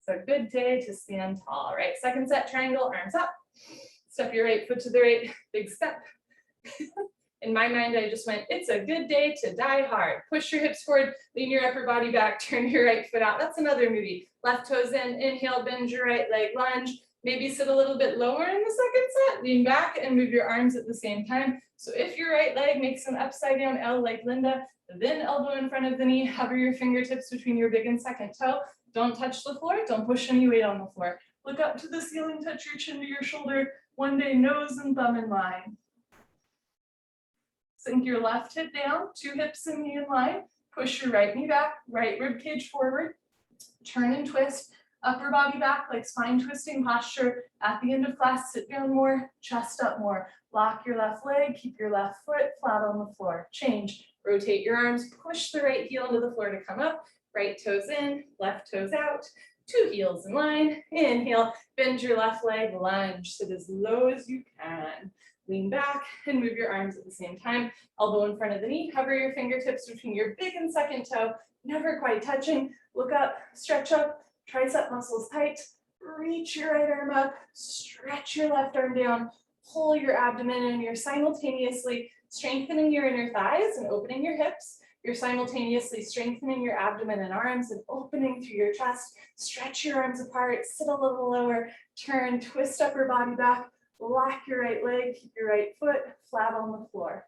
So good day to stand tall, right? Second set, triangle, arms up. Step your right foot to the right, big step. In my mind, I just went, it's a good day to die hard. Push your hips forward, lean your upper body back, turn your right foot out. That's another movie. Left toes in, inhale, bend your right leg, lunge. Maybe sit a little bit lower in the second set, lean back and move your arms at the same time. So if your right leg makes an upside down L like Linda, then elbow in front of the knee, hover your fingertips between your big and second toe. Don't touch the floor, don't push any weight on the floor. Look up to the ceiling, touch your chin to your shoulder. One day, nose and thumb in line. Sink your left hip down, 2 hips and knee in line. Push your right knee back, right rib cage forward. Turn and twist, upper body back like spine twisting posture. At the end of class, sit down more, chest up more. Lock your left leg, keep your left foot flat on the floor. Change, rotate your arms, push the right heel into the floor to come up. Right toes in, left toes out, 2 heels in line. Inhale, bend your left leg, lunge, sit as low as you can. Lean back and move your arms at the same time. Elbow in front of the knee, hover your fingertips between your big and second toe, never quite touching. Look up, stretch up, tricep muscles tight. Reach your right arm up, stretch your left arm down, pull your abdomen in. You're simultaneously strengthening your inner thighs and opening your hips. You're simultaneously strengthening your abdomen and arms and opening through your chest. Stretch your arms apart, sit a little lower, turn, twist upper body back, lock your right leg, keep your right foot flat on the floor.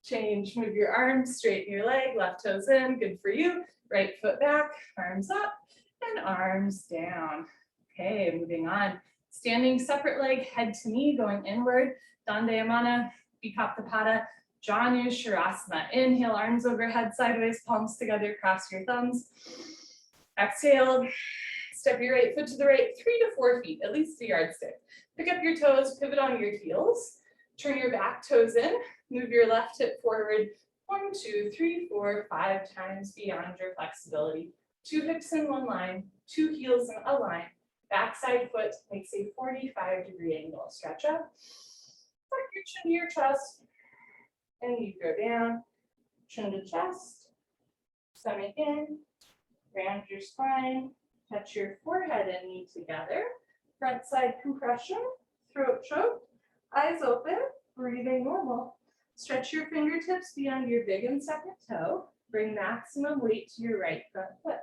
Change, move your arms, straighten your leg, left toes in, good for you. Right foot back, arms up, and arms down. Okay, moving on. Standing separate leg, head to knee, going inward. Dandayamana, Vikaptapada. Janushirasana. Inhale, arms overhead, sideways, palms together, cross your thumbs. Exhale, step your right foot to the right, 3 to 4 feet, at least a yardstick. Pick up your toes, pivot on your heels, turn your back toes in, move your left hip forward, 1, 2, 3, 4, 5 times beyond your flexibility. 2 hips in one line, 2 heels in a line. Backside foot makes a 45-degree angle. Stretch up, tuck your chin to your chest, and you go down, chin to chest, stomach in, round your spine, touch your forehead and knee together, front side compression, throat choke, eyes open, breathing normal. Stretch your fingertips beyond your big and second toe, bring maximum weight to your right front foot.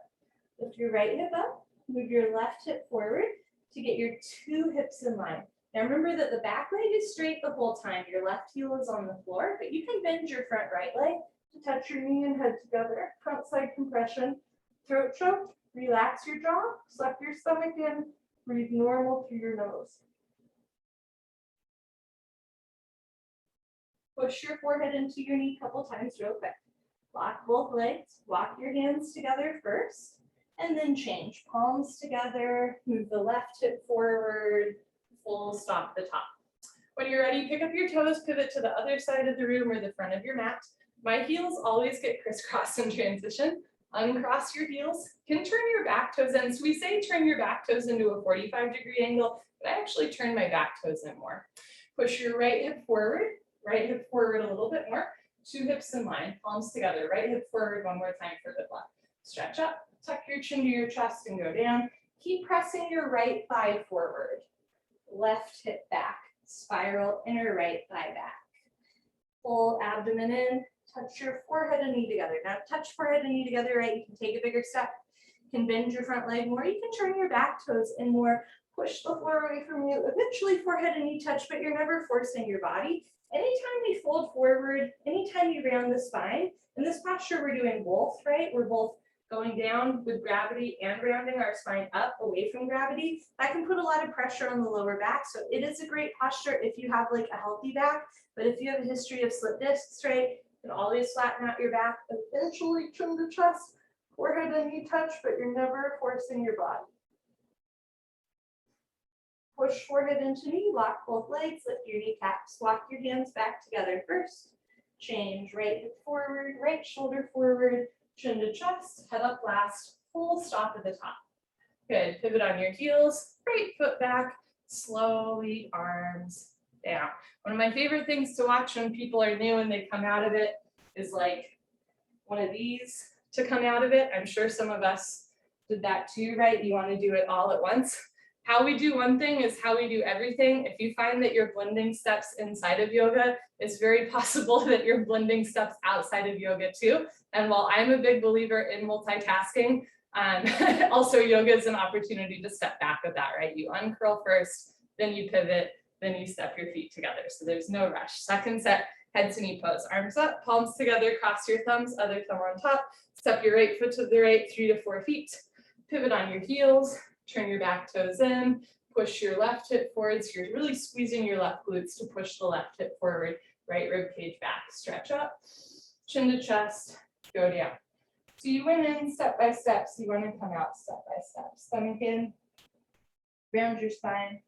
Lift your right hip up, move your left hip forward to get your 2 hips in line. Now remember that the back leg is straight the whole time. Your left heel is on the floor, but you can bend your front right leg to touch your knee and head together. Front side compression, throat choke, relax your jaw, suck your stomach in, breathe normal through your nose. Push your forehead into your knee a couple times real quick. Lock both legs, walk your hands together first, and then change. Palms together, move the left hip forward, full stop at the top. When you're ready, pick up your toes, pivot to the other side of the room or the front of your mat. My heels always get crisscrossed in transition. Uncross your heels, can turn your back toes in. So we say turn your back toes into a 45-degree angle, but I actually turn my back toes in more. Push your right hip forward a little bit more. 2 hips in line, palms together, right hip forward one more time for good luck. Stretch up, tuck your chin to your chest and go down. Keep pressing your right thigh forward. Left hip back, spiral inner right thigh back. Full abdomen in, touch your forehead and knee together. Now touch forehead and knee together, right? You can take a bigger step. You can bend your front leg more. You can turn your back toes in more. Push the floor away from you. Eventually forehead and knee touch, but you're never forcing your body. Anytime we fold forward, anytime you round the spine, in this posture we're doing both, right? We're both going down with gravity and rounding our spine up away from gravity. That can put a lot of pressure on the lower back. So it is a great posture if you have like a healthy back, but if you have a history of slip discs, right? You can always flatten out your back, eventually chin to chest, forehead and knee touch, but you're never forcing your body. Push forehead into knee, lock both legs, lift your kneecaps, walk your hands back together first. Change, right hip forward, right shoulder forward, chin to chest, head up last, full stop at the top. Good, pivot on your heels, right foot back, slowly arms down. One of my favorite things to watch when people are new and they come out of it is like one of these to come out of it. I'm sure some of us did that too, right? You want to do it all at once. How we do one thing is how we do everything. If you find that you're blending steps inside of yoga, it's very possible that you're blending steps outside of yoga too. And while I'm a big believer in multitasking, also yoga is an opportunity to step back with that, right? You uncurl first, then you pivot, then you step your feet together. So there's no rush. Second set, head to knee pose. Arms up, palms together, cross your thumbs, other thumb on top. Step your right foot to the right, 3 to 4 feet. Pivot on your heels. Turn your back toes in, push your left hip forward. So you're really squeezing your left glutes to push the left hip forward, right rib cage back. Stretch up, chin to chest, go down. So you went in step by step, so you want to come out step by step. Stomach in, round your spine,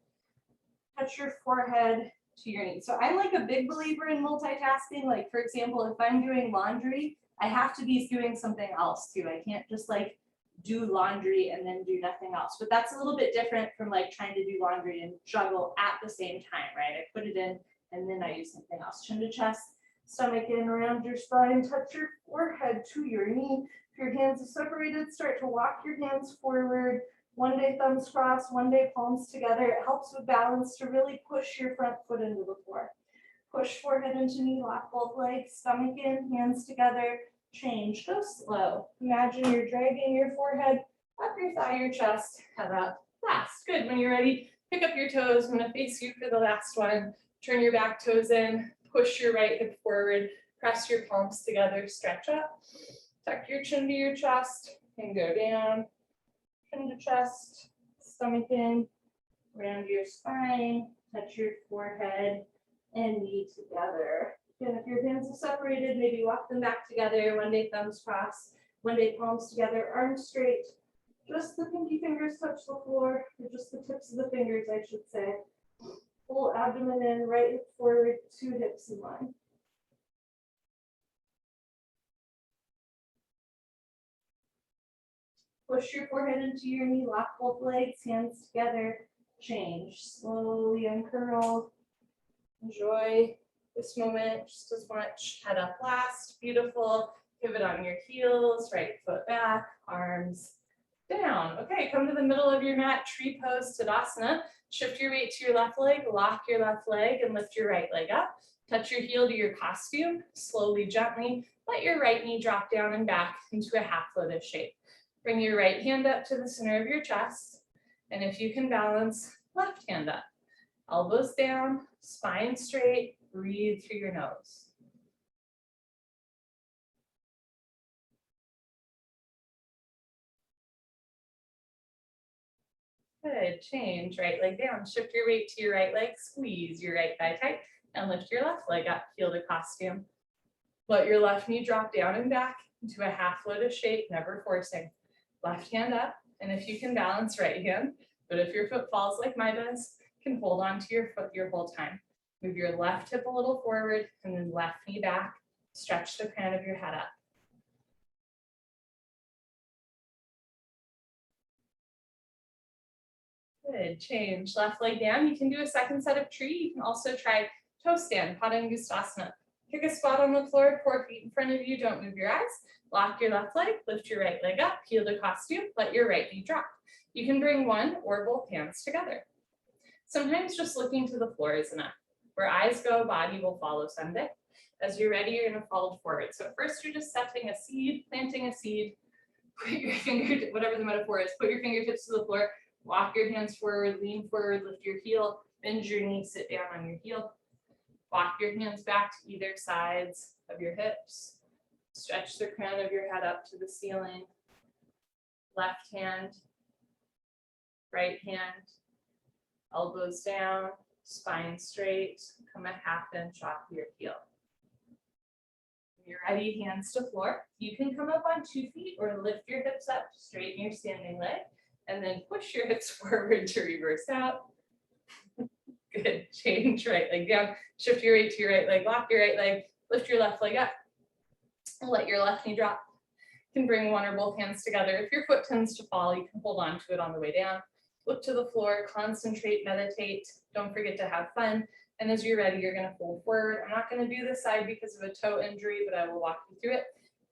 touch your forehead to your knee. So I'm like a big believer in multitasking. Like for example, if I'm doing laundry, I have to be doing something else too. I can't just like do laundry and then do nothing else. But that's a little bit different from like trying to do laundry and juggle at the same time, right? I put it in and then I use something else. Chin to chest, stomach in, around your spine, touch your forehead to your knee. If your hands are separated, start to walk your hands forward. One day thumbs crossed, one day palms together. It helps with balance to really push your front foot into the floor. Push forehead into knee, lock both legs, stomach in, hands together. Change, go slow. Imagine you're dragging your forehead up your thigh, your chest, head up, last. Good, when you're ready, pick up your toes. I'm gonna face you for the last one. Turn your back toes in, push your right hip forward, press your palms together, stretch up. Tuck your chin to your chest and go down. Chin to chest, stomach in, round your spine, touch your forehead and knee together. Again, if your hands are separated, maybe walk them back together. One day thumbs cross, one day palms together, arms straight. Just the pinky fingers touch the floor, or just the tips of the fingers, I should say. Pull abdomen in, right hip forward, 2 hips in line. Push your forehead into your knee, lock both legs, hands together, change. Slowly uncurl. Enjoy this moment just as much. Head up last, beautiful. Pivot on your heels, right foot back, arms down. Okay, come to the middle of your mat, tree pose, Tadasana. Shift your weight to your left leg, lock your left leg and lift your right leg up. Touch your heel to your costume, slowly, gently. Let your right knee drop down and back into a half lotus shape. Bring your right hand up to the center of your chest. And if you can balance, left hand up. Elbows down, spine straight, breathe through your nose. Good, change, right leg down. Shift your weight to your right leg, squeeze your right thigh tight, and lift your left leg up, heel to costume. Let your left knee drop down and back into a half lotus shape, never forcing. Left hand up, and if you can balance, right hand, but if your foot falls like mine does, you can hold on to your foot your whole time. Move your left hip a little forward, and then left knee back, stretch the crown of your head up. Good, change, left leg down. You can do a second set of tree. You can also try toe stand, Padangustasana. Pick a spot on the floor, 4 feet in front of you, don't move your eyes. Lock your left leg, lift your right leg up, heel to costume, let your right knee drop. You can bring one or both hands together. Sometimes just looking to the floor is enough. Where eyes go, body will follow someday. As you're ready, you're gonna fold forward. So first you're just setting a seed, planting a seed. Put your fingertips, whatever the metaphor is, put your fingertips to the floor, walk your hands forward, lean forward, lift your heel, bend your knee, sit down on your heel. Walk your hands back to either sides of your hips. Stretch the crown of your head up to the ceiling. Left hand, right hand, elbows down, spine straight, come a half inch off your heel. When you're ready, hands to floor. You can come up on 2 feet or lift your hips up, straighten your standing leg, and then push your hips forward to reverse out. Good, change right leg down, shift your weight to your right leg, lock your right leg, lift your left leg up, let your left knee drop. You can bring one or both hands together. If your foot tends to fall, you can hold on to it on the way down. Look to the floor, concentrate, meditate. Don't forget to have fun. And as you're ready, you're gonna fold forward. I'm not gonna do this side because of a toe injury, but I will walk you through it.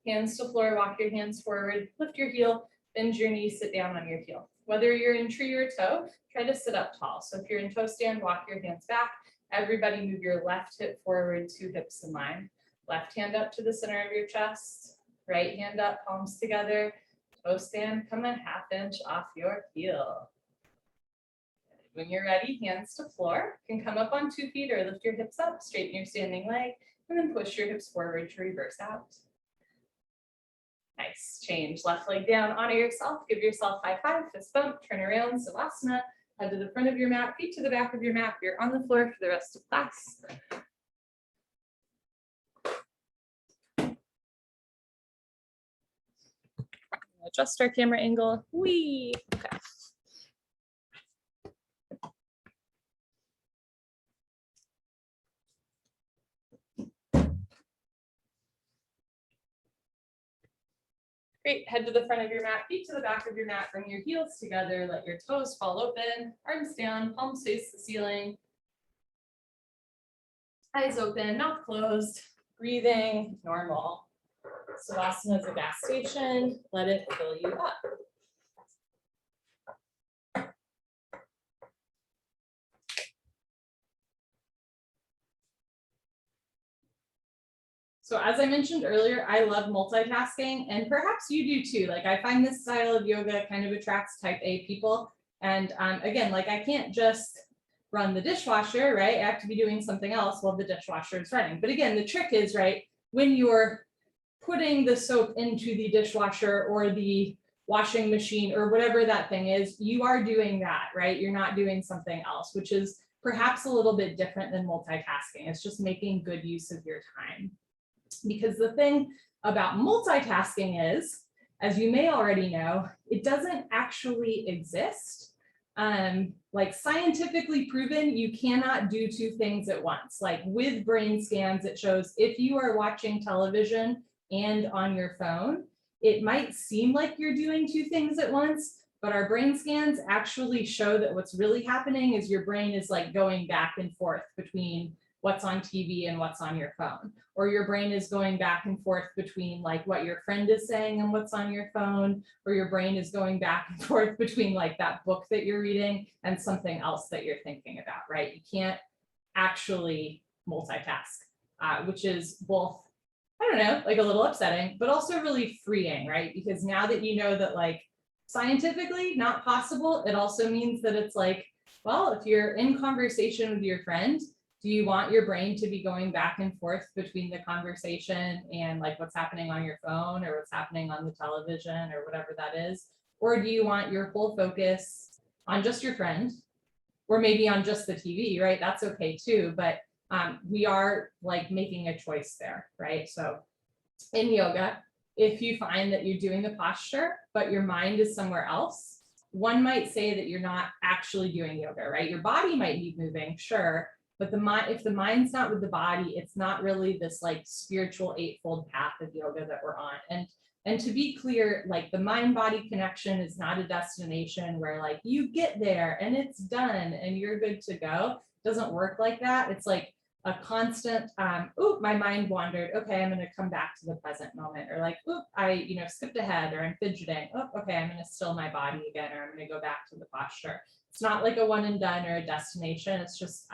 Hands to floor, walk your hands forward, lift your heel, bend your knee, sit down on your heel. Whether you're in tree or toe, try to sit up tall. So if you're in toe stand, walk your hands back. Everybody move your left hip forward, 2 hips in line. Left hand up to the center of your chest. Right hand up, palms together. Toe stand, come a half inch off your heel. When you're ready, hands to floor. You can come up on 2 feet or lift your hips up, straighten your standing leg, and then push your hips forward to reverse out. Nice, change, left leg down, honor yourself, give yourself high five, fist bump, turn around, Savasana, head to the front of your mat, feet to the back of your mat. You're on the floor for the rest of class. Adjust our camera angle. Whee! Okay. Great, head to the front of your mat, feet to the back of your mat, bring your heels together, let your toes fall open, arms down, palms face the ceiling. Eyes open, mouth closed, breathing normal. Savasana is a gas station, let it fill you up. So as I mentioned earlier, I love multitasking, and perhaps you do too. Like, I find this style of yoga kind of attracts type A people. And again, like, I can't just run the dishwasher, right? I have to be doing something else while the dishwasher is running. But again, the trick is, right, when you're putting the soap into the dishwasher or the washing machine or whatever that thing is, you are doing that, right? You're not doing something else, which is perhaps a little bit different than multitasking. It's just making good use of your time. Because the thing about multitasking is, as you may already know, it doesn't actually exist. Like scientifically proven, you cannot do two things at once. Like with brain scans, it shows if you are watching television and on your phone, it might seem like you're doing two things at once, but our brain scans actually show that what's really happening is your brain is like going back and forth between what's on TV and what's on your phone, or your brain is going back and forth between like what your friend is saying and what's on your phone, or your brain is going back and forth between like that book that you're reading and something else that you're thinking about, right? You can't actually multitask, which is both, I don't know, like a little upsetting, but also really freeing, right? Because now that you know that like scientifically not possible, it also means that it's like, well, if you're in conversation with your friend, do you want your brain to be going back and forth between the conversation and like what's happening on your phone or what's happening on the television or whatever that is? Or do you want your full focus on just your friend or maybe on just the TV, right? That's okay too, but we are like making a choice there, right? So in yoga, if you find that you're doing the posture, but your mind is somewhere else, one might say that you're not actually doing yoga, right? Your body might need moving, sure, but if the mind's not with the body, it's not really this like spiritual eightfold path of yoga that we're on. And to be clear, like the mind-body connection is not a destination where like you get there and it's done and you're good to go. It doesn't work like that. It's like a constant, oop, my mind wandered. Okay, I'm going to come back to the present moment. Or like, oop, I skipped ahead, or I'm fidgeting. Oh, okay, I'm going to still my body again, or I'm going to go back to the posture. It's not like a one and done or a destination. It's just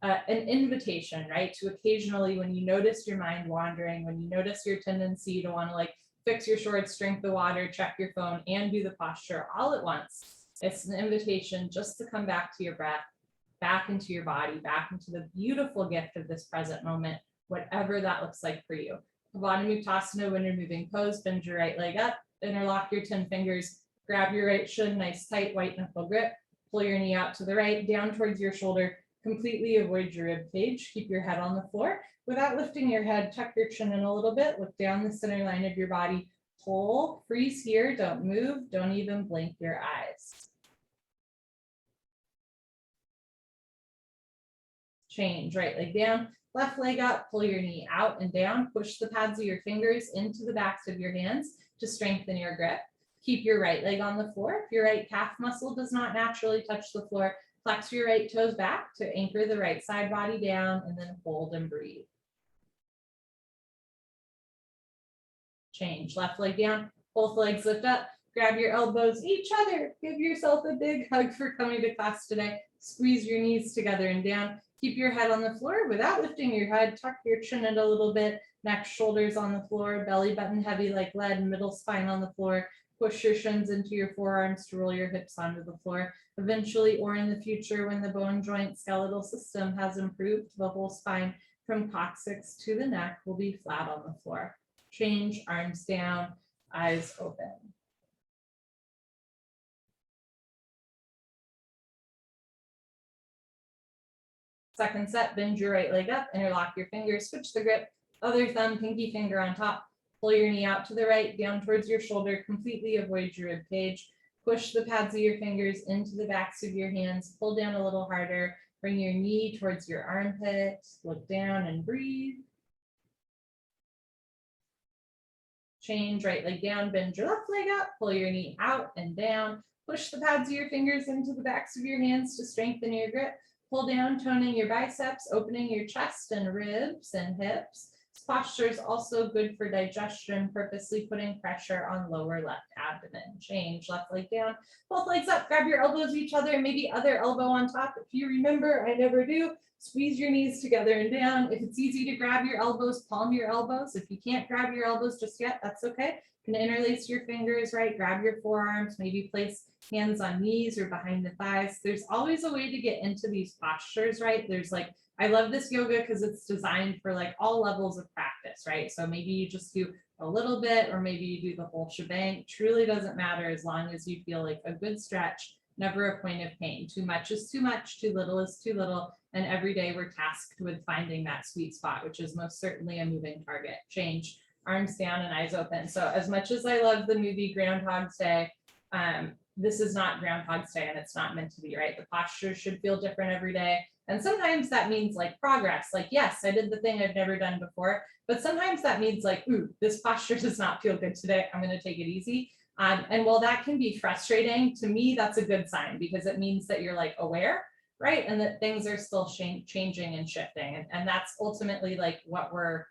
an invitation, right? To occasionally, when you notice your mind wandering, when you notice your tendency to want to like fix your shorts, drink the water, check your phone, and do the posture all at once, it's an invitation just to come back to your breath, back into your body, back into the beautiful gift of this present moment, whatever that looks like for you. Pashimotonasana, when you're moving pose, bend your right leg up, interlock your 10 fingers, grab your right shin, nice tight white knuckle grip, pull your knee out to the right, down towards your shoulder, completely avoid your rib cage, keep your head on the floor. Without lifting your head, tuck your chin in a little bit, look down the center line of your body, pull, freeze here, don't move, don't even blink your eyes. Change, right leg down, left leg up, pull your knee out and down, push the pads of your fingers into the backs of your hands to strengthen your grip. Keep your right leg on the floor. If your right calf muscle does not naturally touch the floor, flex your right toes back to anchor the right side body down and then hold and breathe. Change, left leg down, both legs lift up, grab your elbows each other, give yourself a big hug for coming to class today, squeeze your knees together and down, keep your head on the floor without lifting your head, tuck your chin in a little bit, neck, shoulders on the floor, belly button heavy like lead, middle spine on the floor, push your shins into your forearms to roll your hips onto the floor. Eventually, or in the future, when the bone joint skeletal system has improved, the whole spine from coccyx to the neck will be flat on the floor. Change, arms down, eyes open. Second set, bend your right leg up, interlock your fingers, switch the grip, other thumb, pinky finger on top, pull your knee out to the right, down towards your shoulder, completely avoid your rib cage. Push the pads of your fingers into the backs of your hands, pull down a little harder, bring your knee towards your armpit, look down and breathe. Change, right leg down, bend your left leg up, pull your knee out and down, push the pads of your fingers into the backs of your hands to strengthen your grip, pull down, toning your biceps, opening your chest and ribs and hips. This posture is also good for digestion, purposely putting pressure on lower left abdomen. Change, left leg down, both legs up, grab your elbows each other, maybe other elbow on top. If you remember, I never do, squeeze your knees together and down. If it's easy to grab your elbows, palm your elbows. If you can't grab your elbows just yet, that's okay. You can interlace your fingers, right? Grab your forearms, maybe place hands on knees or behind the thighs. There's always a way to get into these postures, right? There's like, I love this yoga because it's designed for like all levels of practice, right? So maybe you just do a little bit, or maybe you do the whole shebang. It truly doesn't matter as long as you feel like a good stretch never a point of pain. Too much is too much, too little is too little. And every day we're tasked with finding that sweet spot, which is most certainly a moving target. Change, arms down and eyes open. So as much as I love the movie Groundhog's Day, this is not Groundhog's Day and it's not meant to be, right? The posture should feel different every day. And sometimes that means like progress, like, yes, I did the thing I've never done before, but sometimes that means like, ooh, this posture does not feel good today. I'm going to take it easy. And while that can be frustrating, to me, that's a good sign because it means that you're like aware, right? And that things are still changing and shifting. And that's ultimately like what we're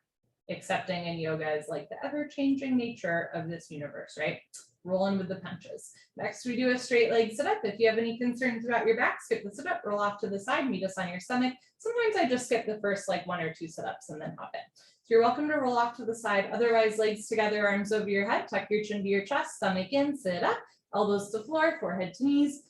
accepting in yoga is like the ever-changing nature of this universe, right? Rolling with the punches. Next, we do a straight leg sit up. If you have any concerns about your back, skip the sit up, roll off to the side, meet us on your stomach. Sometimes I just skip the first like 1 or 2 sit-ups and then hop in. So you're welcome to roll off to the side. Otherwise, legs together, arms over your head, tuck your chin to your chest, stomach in, sit up, elbows to floor, forehead to knees.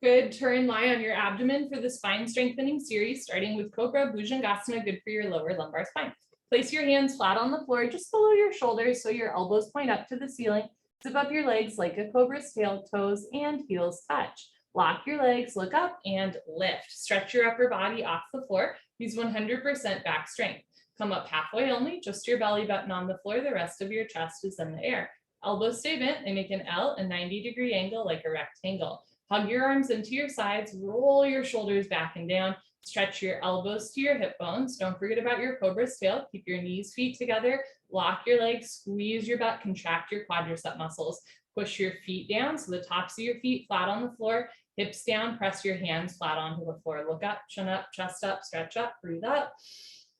Good, turn, lie on your abdomen for the spine strengthening series, starting with Cobra Bhujangasana, good for your lower lumbar spine. Place your hands flat on the floor, just below your shoulders, so your elbows point up to the ceiling. Zip up your legs like a cobra's tail, toes and heels touch. Lock your legs, look up and lift. Stretch your upper body off the floor. Use 100% back strength. Come up halfway only, just your belly button on the floor. The rest of your chest is in the air. Elbows stay bent. They make an L, a 90-degree angle like a rectangle. Hug your arms into your sides. Roll your shoulders back and down. Stretch your elbows to your hip bones. Don't forget about your cobra's tail. Keep your knees, feet together. Lock your legs, squeeze your butt, contract your quadricep muscles. Push your feet down so the tops of your feet flat on the floor. Hips down, press your hands flat onto the floor. Look up, chin up, chest up, stretch up, breathe up.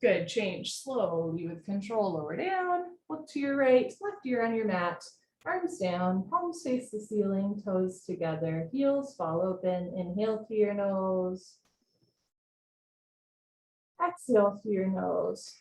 Good, change slowly with control, lower down. Look to your right, left ear on your mat. Arms down, palms face the ceiling, toes together, heels fall open. Inhale through your nose. Exhale through your nose.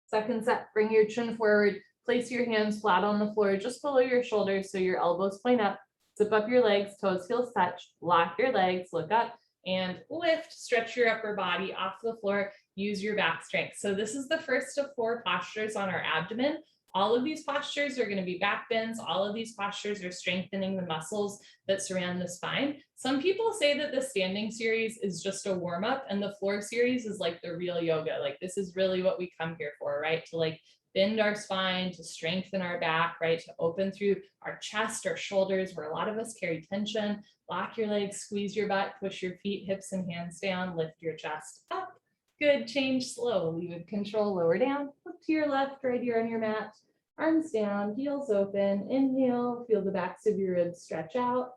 Second set, bring your chin forward, place your hands flat on the floor just below your shoulders so your elbows point up. Zip up your legs, toes, heels touch, lock your legs, look up and lift, stretch your upper body off the floor, use your back strength. So this is the first of 4 postures on our abdomen. All of these postures are going to be back bends. All of these postures are strengthening the muscles that surround the spine. Some people say that the standing series is just a warm up and the floor series is like the real yoga. Like this is really what we come here for, right? To like bend our spine, to strengthen our back, right? To open through our chest, our shoulders, where a lot of us carry tension. Lock your legs, squeeze your butt, push your feet, hips and hands down, lift your chest up. Good, change slowly with control, lower down, look to your left, right ear on your mat, arms down, heels open, inhale, feel the backs of your ribs stretch out.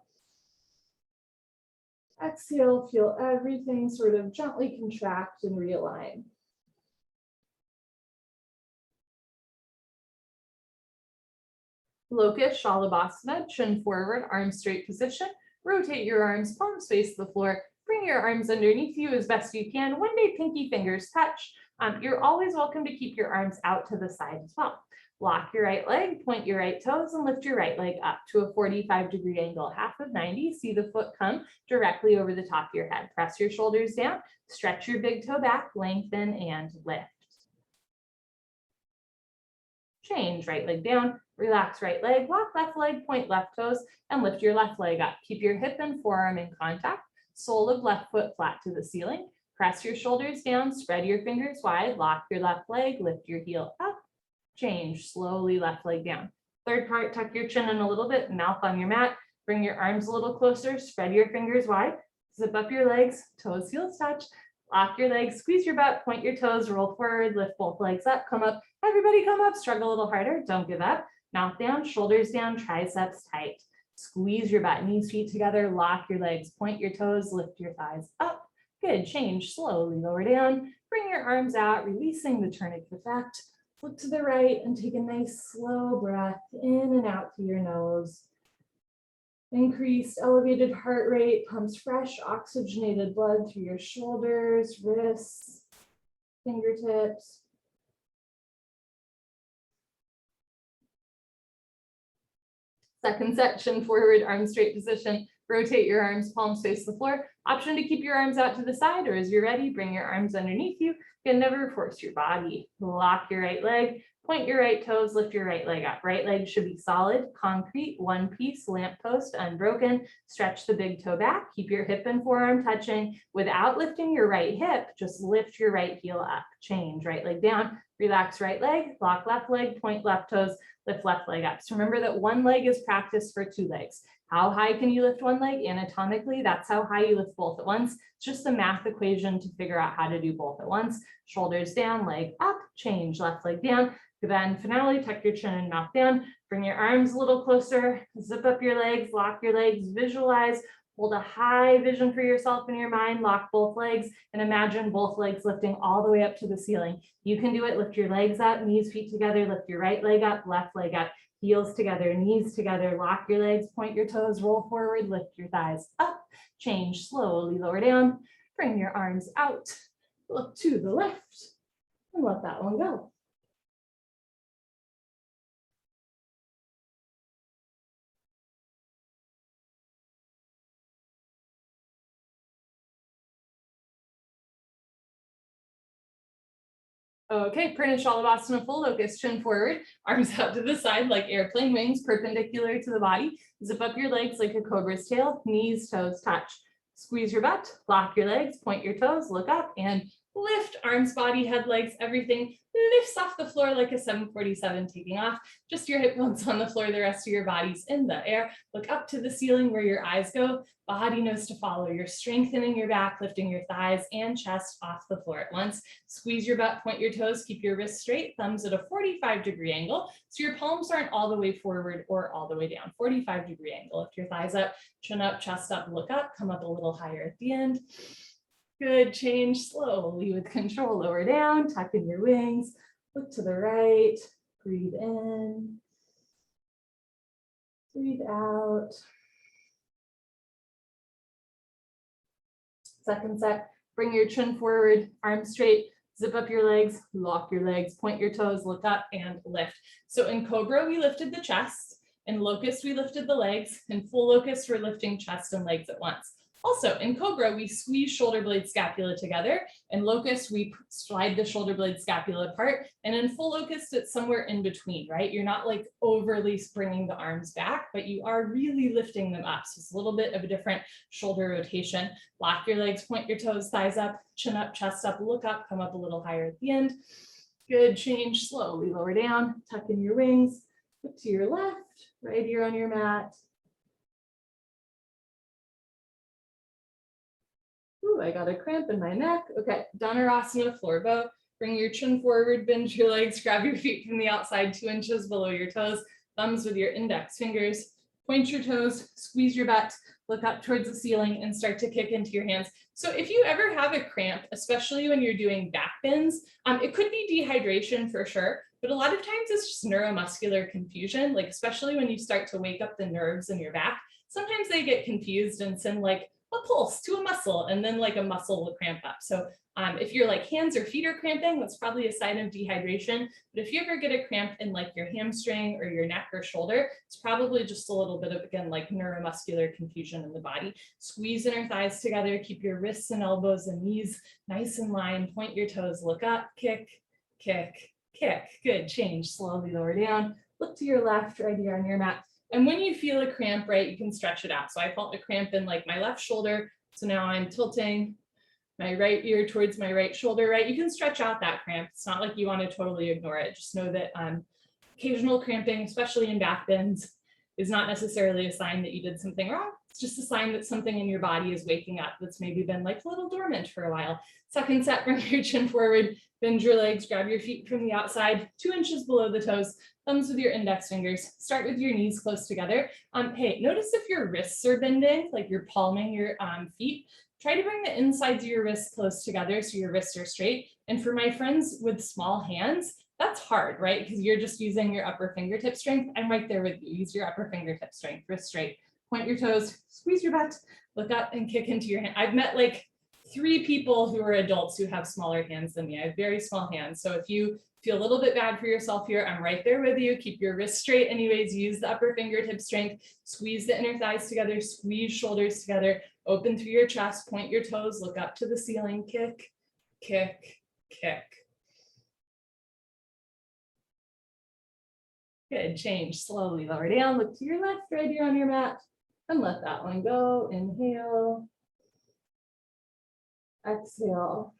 Exhale, feel everything sort of gently contract and realign. Locust Shalabhasana, chin forward, arms straight position, rotate your arms, palms face the floor. Bring your arms underneath you as best you can. One day pinky fingers touch. You're always welcome to keep your arms out to the side as well. Lock your right leg, point your right toes and lift your right leg up to a 45-degree angle, half of 90. See the foot come directly over the top of your head. Press your shoulders down, stretch your big toe back, lengthen and lift. Change, right leg down, relax right leg, walk left leg, point left toes and lift your left leg up. Keep your hip and forearm in contact. Sole of left foot flat to the ceiling. Press your shoulders down, spread your fingers wide, lock your left leg, lift your heel up. Change, slowly left leg down. Third part, tuck your chin in a little bit, mouth on your mat. Bring your arms a little closer, spread your fingers wide. Zip up your legs, toes, heels touch. Lock your legs, squeeze your butt, point your toes, roll forward, lift both legs up, come up. Everybody come up, struggle a little harder, don't give up. Mouth down, shoulders down, triceps tight. Squeeze your butt, knees, feet together, lock your legs, point your toes, lift your thighs up. Good, change, slowly lower down. Bring your arms out, releasing the tourniquet effect. Look to the right and take a nice slow breath in and out through your nose. Increased elevated heart rate pumps fresh oxygenated blood through your shoulders, wrists, fingertips. Second set, chin forward, arms straight position. Rotate your arms, palms face the floor. Option to keep your arms out to the side, or as you're ready, bring your arms underneath you. You can never force your body. Lock your right leg, point your right toes, lift your right leg up. Right leg should be solid, concrete, one piece, lamppost, unbroken. Stretch the big toe back. Keep your hip and forearm touching. Without lifting your right hip, just lift your right heel up. Change, right leg down, relax right leg, lock left leg, point left toes, lift left leg up. So remember that one leg is practice for two legs. How high can you lift one leg? Anatomically, that's how high you lift both at once. It's just a math equation to figure out how to do both at once. Shoulders down, leg up, change, left leg down. Then finale, tuck your chin and mouth down. Bring your arms a little closer, zip up your legs, lock your legs, visualize, hold a high vision for yourself in your mind, lock both legs, and imagine both legs lifting all the way up to the ceiling. You can do it, lift your legs up, knees, feet together, lift your right leg up, left leg up. Heels together, knees together, lock your legs, point your toes, roll forward, lift your thighs up, change, slowly lower down, bring your arms out, look to the left, and let that one go. Okay, Pranashalavasana, full locust, chin forward, arms out to the side like airplane wings, perpendicular to the body. Zip up your legs like a cobra's tail, knees, toes touch. Squeeze your butt, lock your legs, point your toes, look up, and lift, arms, body, head, legs, everything lifts off the floor like a 747 taking off. Just your hip bones on the floor, the rest of your body's in the air. Look up to the ceiling where your eyes go. Body knows to follow. You're strengthening your back, lifting your thighs and chest off the floor at once. Squeeze your butt, point your toes, keep your wrists straight, thumbs at a 45-degree angle. So your palms aren't all the way forward or all the way down. 45-degree angle. Lift your thighs up, chin up, chest up, look up, come up a little higher at the end. Good, change slowly with control, lower down, tuck in your wings, look to the right, breathe in, breathe out. Second set, bring your chin forward, arms straight, zip up your legs, lock your legs, point your toes, look up and lift. So in Cobra, we lifted the chest. In Locust, we lifted the legs. In Full Locust, we're lifting chest and legs at once. Also, in Cobra, we squeeze shoulder blade scapula together. In Locust, we slide the shoulder blade scapula apart. And in Full Locust, it's somewhere in between, right? You're not like overly bringing the arms back, but you are really lifting them up. So it's a little bit of a different shoulder rotation. Lock your legs, point your toes, thighs up, chin up, chest up, look up, come up a little higher at the end. Good, change, slowly lower down, tuck in your wings, look to your left, right ear on your mat. Ooh, I got a cramp in my neck. Okay, Dhanurasana, floor bow. Bring your chin forward, bend your legs, grab your feet from the outside 2 inches below your toes, thumbs with your index fingers. Point your toes, squeeze your butt, look up towards the ceiling and start to kick into your hands. So if you ever have a cramp, especially when you're doing back bends, it could be dehydration for sure, but a lot of times it's just neuromuscular confusion, like especially when you start to wake up the nerves in your back. Sometimes they get confused and send like a pulse to a muscle and then like a muscle will cramp up. So if your like hands or feet are cramping, that's probably a sign of dehydration. But if you ever get a cramp in like your hamstring or your neck or shoulder, it's probably just a little bit of, again, like neuromuscular confusion in the body. Squeeze inner thighs together, keep your wrists and elbows and knees nice in line, point your toes, look up, kick, kick, kick. Good, change, slowly lower down, look to your left, right here on your mat. And when you feel a cramp, right, you can stretch it out. So I felt a cramp in like my left shoulder. So now I'm tilting my right ear towards my right shoulder, right? You can stretch out that cramp. It's not like you want to totally ignore it. Just know that occasional cramping, especially in back bends, is not necessarily a sign that you did something wrong. It's just a sign that something in your body is waking up that's maybe been like a little dormant for a while. Second set, bring your chin forward, bend your legs, grab your feet from the outside, 2 inches below the toes, thumbs with your index fingers. Start with your knees close together. Hey, notice if your wrists are bending, like you're palming your feet. Try to bring the insides of your wrists close together so your wrists are straight. And for my friends with small hands, that's hard, right? Because you're just using your upper fingertip strength. I'm right there with you. Use your upper fingertip strength, wrist straight. Point your toes, squeeze your butt, look up and kick into your hand. I've met like 3 people who are adults who have smaller hands than me. I have very small hands. So if you feel a little bit bad for yourself here, I'm right there with you. Keep your wrists straight anyways. Use the upper fingertip strength. Squeeze the inner thighs together. Squeeze shoulders together. Open through your chest, point your toes, look up to the ceiling, kick, kick, kick. Good, change slowly, lower down, look to your left right here on your mat, and let that one go. Inhale, exhale.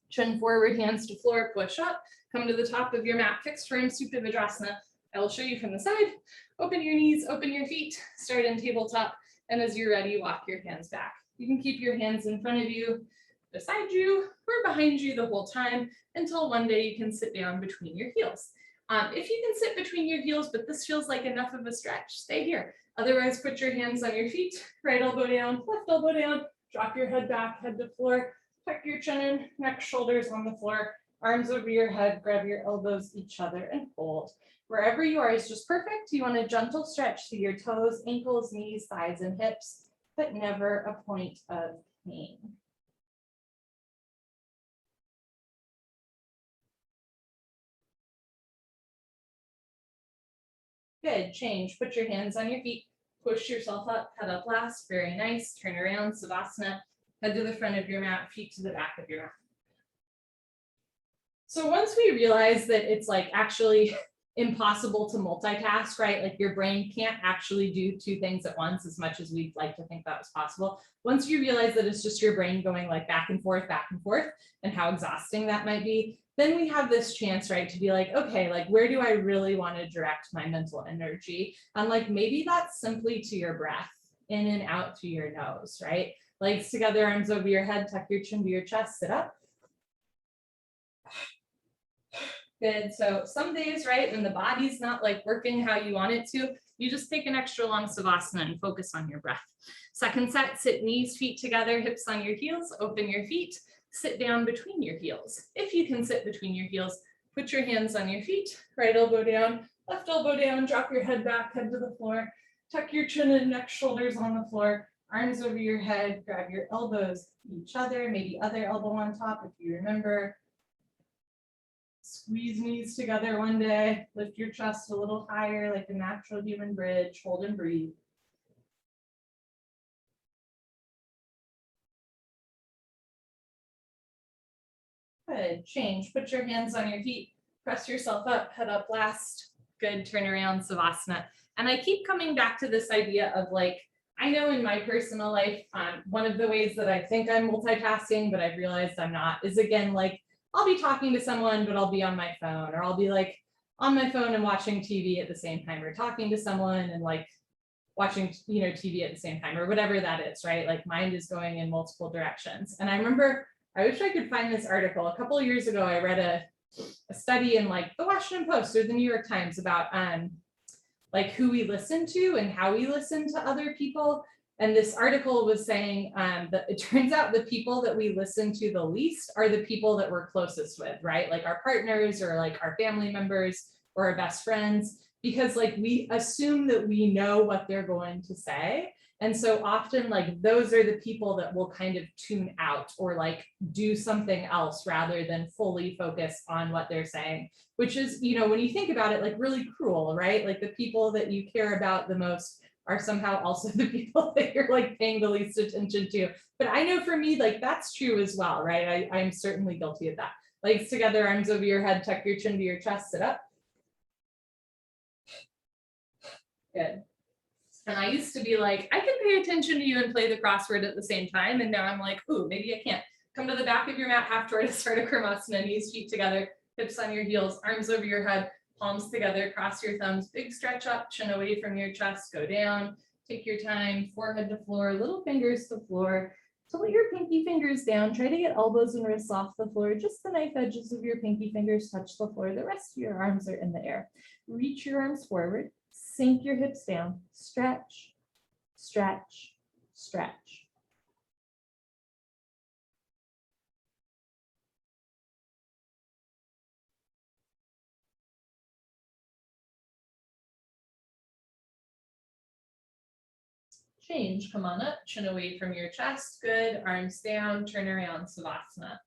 Chin forward, hands to floor, push up, come to the top of your mat, fixed frame Supta Vajrasana. I will show you from the side. Open your knees, open your feet, start in tabletop, and as you're ready, walk your hands back. You can keep your hands in front of you, beside you, or behind you the whole time until one day you can sit down between your heels. If you can sit between your heels, but this feels like enough of a stretch, stay here. Otherwise, put your hands on your feet, right elbow down, left elbow down, drop your head back, head to floor, tuck your chin in, neck, shoulders on the floor, arms over your head, grab your elbows each other and hold. Wherever you are is just perfect. You want a gentle stretch through your toes, ankles, knees, thighs, and hips, but never a point of pain. Good, change, put your hands on your feet, push yourself up, head up last, very nice, turn around, Savasana, head to the front of your mat, feet to the back of your mat. So once we realize that it's like actually impossible to multitask, right? Like your brain can't actually do two things at once as much as we'd like to think that was possible. Once you realize that it's just your brain going like back and forth, and how exhausting that might be, then we have this chance, right, to be like, okay, like where do I really want to direct my mental energy? And like maybe that's simply to your breath, in and out through your nose, right? Legs together, arms over your head, tuck your chin to your chest, sit up. Good, so some days, right, when the body's not like working how you want it to, you just take an extra long Savasana and focus on your breath. Second set, sit knees, feet together, hips on your heels, open your feet, sit down between your heels. If you can sit between your heels, put your hands on your feet, right elbow down, left elbow down, drop your head back, head to the floor, tuck your chin and neck, shoulders on the floor, arms over your head, grab your elbows each other, maybe other elbow on top if you remember. Squeeze knees together one day, lift your chest a little higher like a natural human bridge, hold and breathe. Good, change, put your hands on your feet, press yourself up, head up last. Good, turn around, Savasana. And I keep coming back to this idea of like, I know in my personal life, one of the ways that I think I'm multitasking, but I've realized I'm not, is again, like, I'll be talking to someone, but I'll be on my phone, or I'll be like on my phone and watching TV at the same time, or talking to someone and like watching, TV at the same time, or whatever that is, right? Like mind is going in multiple directions. And I remember, I wish I could find this article. A couple of years ago, I read a study in like the Washington Post or the New York Times about like who we listen to and how we listen to other people. And this article was saying that it turns out the people that we listen to the least are the people that we're closest with, right? Like our partners or like our family members or our best friends, because like we assume that we know what they're going to say. And so often like those are the people that will kind of tune out or like do something else rather than fully focus on what they're saying, which is, when you think about it, like really cruel, right? Like the people that you care about the most are somehow also the people that you're like paying the least attention to. But I know for me, like that's true as well, right? I'm certainly guilty of that. Legs together, arms over your head, tuck your chin to your chest, sit up. Good. And I used to be like, I can pay attention to you and play the crossword at the same time. And now I'm like, ooh, maybe I can't. Come to the back of your mat, half tortoise, start a Crimasana, knees, feet together, hips on your heels, arms over your head, palms together, cross your thumbs, big stretch up, chin away from your chest, go down, take your time, forehead to floor, little fingers to floor. Tilt your pinky fingers down, try to get elbows and wrists off the floor, just the knife edges of your pinky fingers touch the floor, the rest of your arms are in the air. Reach your arms forward, sink your hips down, stretch, stretch, stretch. Change, come on up, chin away from your chest, good, arms down, turn around, Savasana.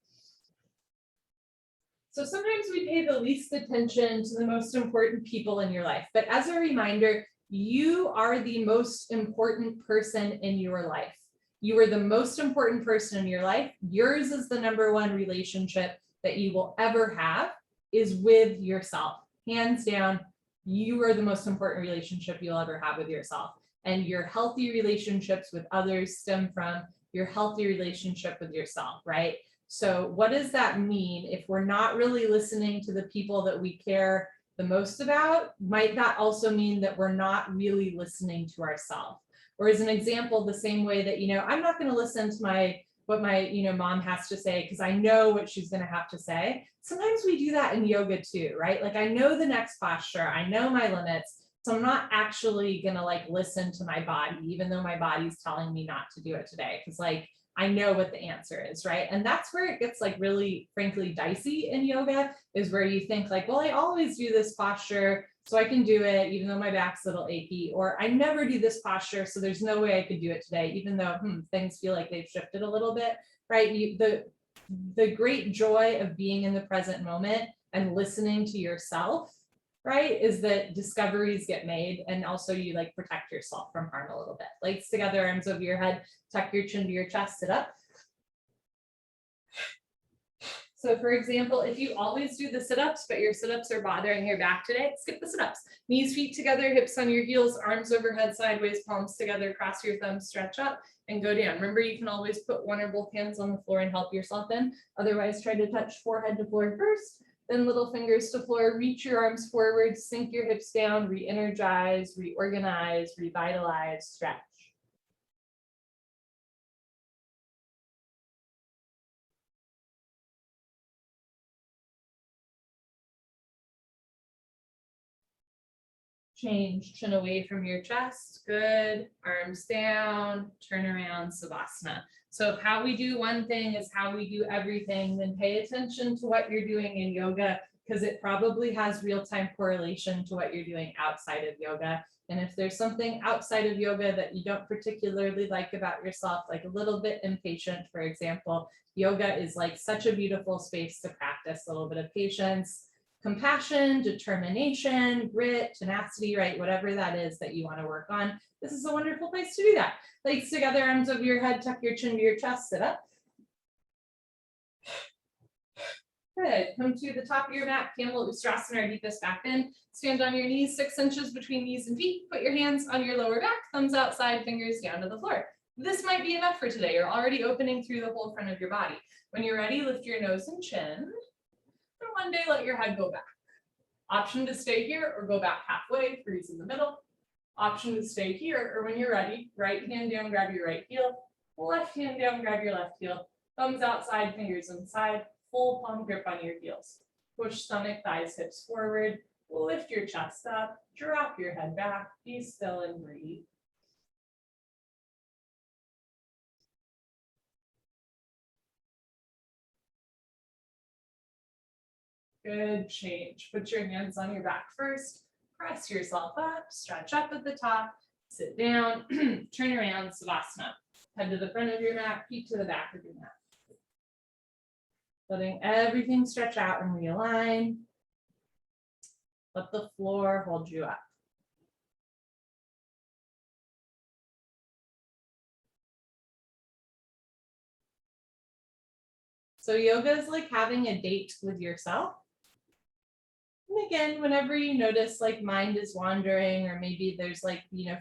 So sometimes we pay the least attention to the most important people in your life, but as a reminder, You are the most important person in your life. You are the most important person in your life. Yours is the number one relationship that you will ever have is with yourself. Hands down, you are the most important relationship you'll ever have with yourself. And your healthy relationships with others stem from your healthy relationship with yourself, right? So what does that mean if we're not really listening to the people that we care the most about? Might that also mean that we're not really listening to ourselves? Or as an example, the same way that, I'm not going to listen to what my mom has to say because I know what she's going to have to say. Sometimes we do that in yoga too, right? Like I know the next posture, I know my limits, so I'm not actually going to listen to my body, even though my body's telling me not to do it today, because I know what the answer is, right? And that's where it gets really, frankly, dicey in yoga, is where you think well, I always do this posture, so I can do it, even though my back's a little achy, or I never do this posture, so there's no way I could do it today, even though things feel like they've shifted a little bit, right? The great joy of being in the present moment and listening to yourself, right, is that discoveries get made, and also you protect yourself from harm a little bit. Legs together, arms over your head, tuck your chin to your chest, sit up. So for example, if you always do the sit-ups, but your sit-ups are bothering your back today, skip the sit-ups. Knees, feet together, hips on your heels, arms overhead, sideways, palms together, cross your thumbs, stretch up and go down. Remember, you can always put one or both hands on the floor and help yourself in. Otherwise, try to touch forehead to floor first, then little fingers to floor, reach your arms forward, sink your hips down, re-energize, reorganize, revitalize, stretch. Change, chin away from your chest, good, arms down, turn around, Savasana. So if how we do one thing is how we do everything, then pay attention to what you're doing in yoga, because it probably has real-time correlation to what you're doing outside of yoga. And if there's something outside of yoga that you don't particularly like about yourself, like a little bit impatient, for example, yoga is such a beautiful space to practice a little bit of patience, compassion, determination, grit, tenacity, right? Whatever that is that you want to work on, this is a wonderful place to do that. Legs together, arms over your head, tuck your chin to your chest, sit up. Good. Come to the top of your mat, Camel Ustrasana or deepest back bend. Stand on your knees, 6 inches between knees and feet. Put your hands on your lower back, thumbs outside, fingers down to the floor. This might be enough for today. You're already opening through the whole front of your body. When you're ready, lift your nose and chin. And one day, let your head go back. Option to stay here or go back halfway, freeze in the middle. Option to stay here, or when you're ready, right hand down, grab your right heel. Left hand down, grab your left heel. Thumbs outside, fingers inside. Full palm grip on your heels. Push stomach, thighs, hips forward. Lift your chest up. Drop your head back. Be still and breathe. Good, change. Put your hands on your back first. Press yourself up. Stretch up at the top. Sit down. Turn around, Savasana. Head to the front of your mat. Feet to the back of your mat. Letting everything stretch out and realign. Let the floor hold you up. So yoga is like having a date with yourself. And again, whenever you notice mind is wandering, or maybe there's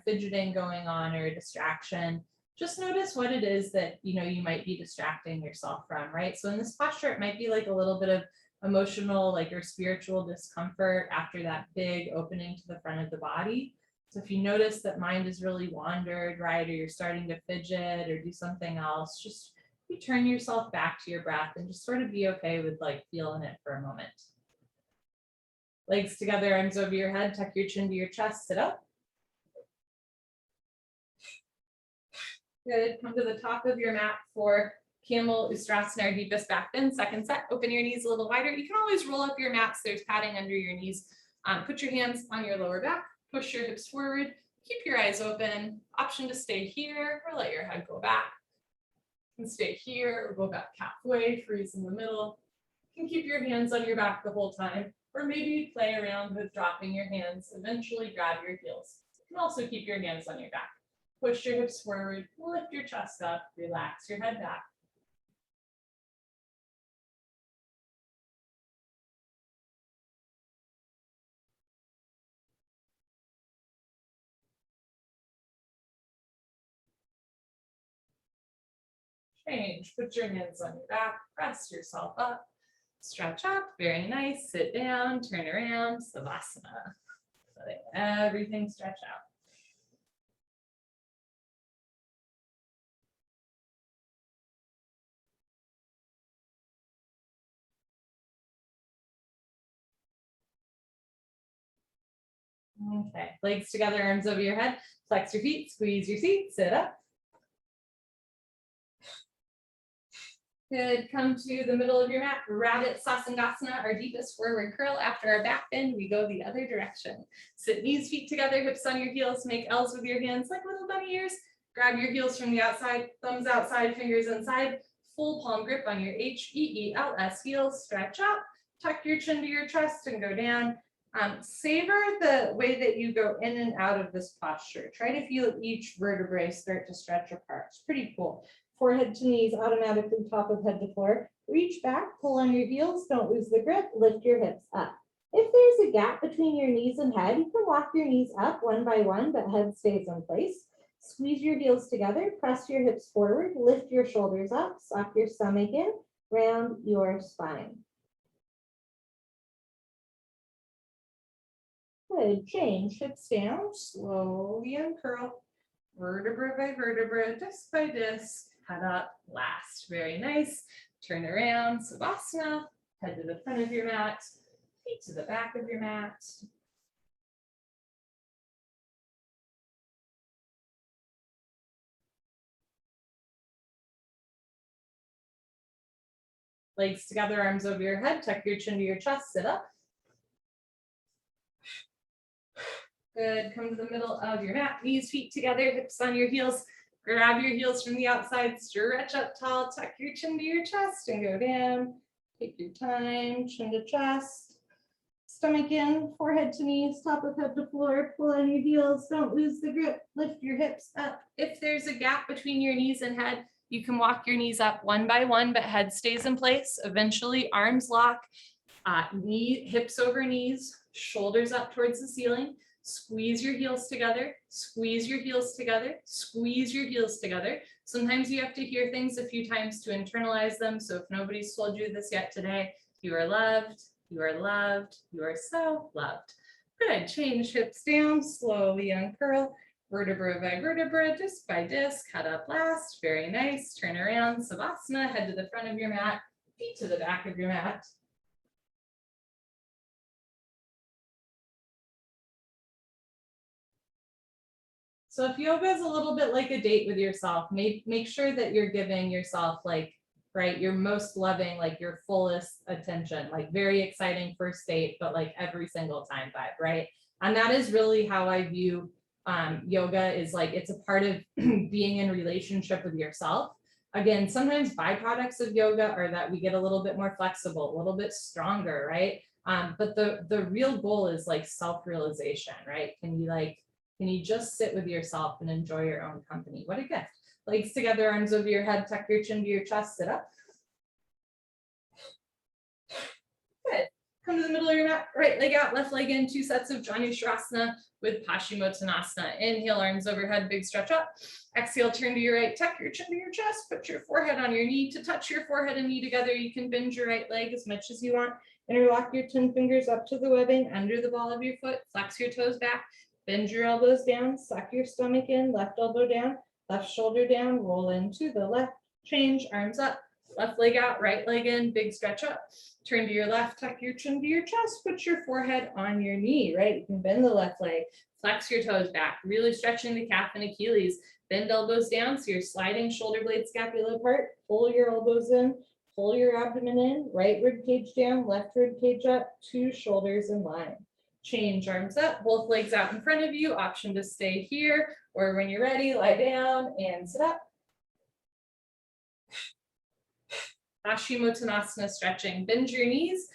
fidgeting going on or a distraction, just notice what it is that you might be distracting yourself from, right? So in this posture, it might be a little bit of emotional or spiritual discomfort after that big opening to the front of the body. So if you notice that mind is really wandered, right, or you're starting to fidget or do something else, just return yourself back to your breath and just sort of be okay with feeling it for a moment. Legs together, arms over your head, tuck your chin to your chest, sit up. Good, come to the top of your mat for Camel Ustrasana or deepest back bend, second set. Open your knees a little wider. You can always roll up your mats. There's padding under your knees. Put your hands on your lower back, push your hips forward, keep your eyes open. Option to stay here or let your head go back. You can stay here or go back halfway, freeze in the middle. You can keep your hands on your back the whole time, or maybe play around with dropping your hands, eventually grab your heels. can also keep your hands on your back. Push your hips forward, lift your chest up, relax your head back. Change, put your hands on your back, press yourself up, stretch up, very nice, sit down, turn around, Savasana. Letting everything stretch out. Okay, legs together, arms over your head, flex your feet, squeeze your seat, sit up. Good, come to the middle of your mat, rabbit Sasangasana, our deepest forward curl. After our back bend, we go the other direction. Sit knees, feet together, hips on your heels, make L's with your hands like little bunny ears. Grab your heels from the outside, thumbs outside, fingers inside, full palm grip on your HEELS heels, stretch up, tuck your chin to your chest and go down. Savor the way that you go in and out of this posture. Try to feel each vertebrae start to stretch apart. It's pretty cool. Forehead to knees, automatically top of head to floor. Reach back, pull on your heels, don't lose the grip, lift your hips up. If there's a gap between your knees and head, you can walk your knees up one by one, but head stays in place. Squeeze your heels together, press your hips forward, lift your shoulders up, suck your stomach in, round your spine. Good, change, hips down, slowly uncurl, vertebra by vertebra, disc by disc, head up, last, very nice. Turn around, Savasana, head to the front of your mat, feet to the back of your mat. Legs together, arms over your head, tuck your chin to your chest, sit up. Good, come to the middle of your mat, knees, feet together, hips on your heels. Grab your heels from the outside, stretch up tall, tuck your chin to your chest and go down. Take your time, chin to chest, stomach in, forehead to knees, top of head to floor, pull on your heels, don't lose the grip, lift your hips up. If there's a gap between your knees and head, you can walk your knees up one by one, but head stays in place. Eventually arms lock, hips over knees, shoulders up towards the ceiling. Squeeze your heels together, squeeze your heels together, squeeze your heels together. Sometimes you have to hear things a few times to internalize them. So if nobody's told you this yet today, you are loved, you are loved, you are so loved. Good, change hips down, slowly uncurl, vertebra by vertebra, disc by disc, head up last, very nice. Turn around, Savasana, head to the front of your mat, feet to the back of your mat. So if yoga is a little bit like a date with yourself, make sure that you're giving yourself your most loving, your fullest attention, very exciting first date, but every single time vibe, right? And that is really how I view yoga is it's a part of being in relationship with yourself. Again, sometimes byproducts of yoga are that we get a little bit more flexible, a little bit stronger, right? But the real goal is self-realization, right? Can you just sit with yourself and enjoy your own company? What a gift. Legs together, arms over your head, tuck your chin to your chest, sit up. Good. Come to the middle of your mat, right leg out, left leg in, 2 sets of Janushrasana with Pashimotonasana. Inhale, arms overhead, big stretch up. Exhale, turn to your right, tuck your chin to your chest, put your forehead on your knee. To touch your forehead and knee together, you can bend your right leg as much as you want. Interlock your 10 fingers up to the webbing, under the ball of your foot, flex your toes back. Bend your elbows down, suck your stomach in, left elbow down, left shoulder down, roll into the left, change, arms up, left leg out, right leg in, big stretch up. Turn to your left, tuck your chin to your chest, put your forehead on your knee, right? You can bend the left leg, flex your toes back, really stretching the calf and Achilles. Bend elbows down, so you're sliding shoulder blade scapula apart, pull your elbows in, pull your abdomen in, right rib cage down, left rib cage up, 2 shoulders in line. Change, arms up, both legs out in front of you, option to stay here, or when you're ready, lie down and sit up. Ashimotanasana stretching, bend your knees,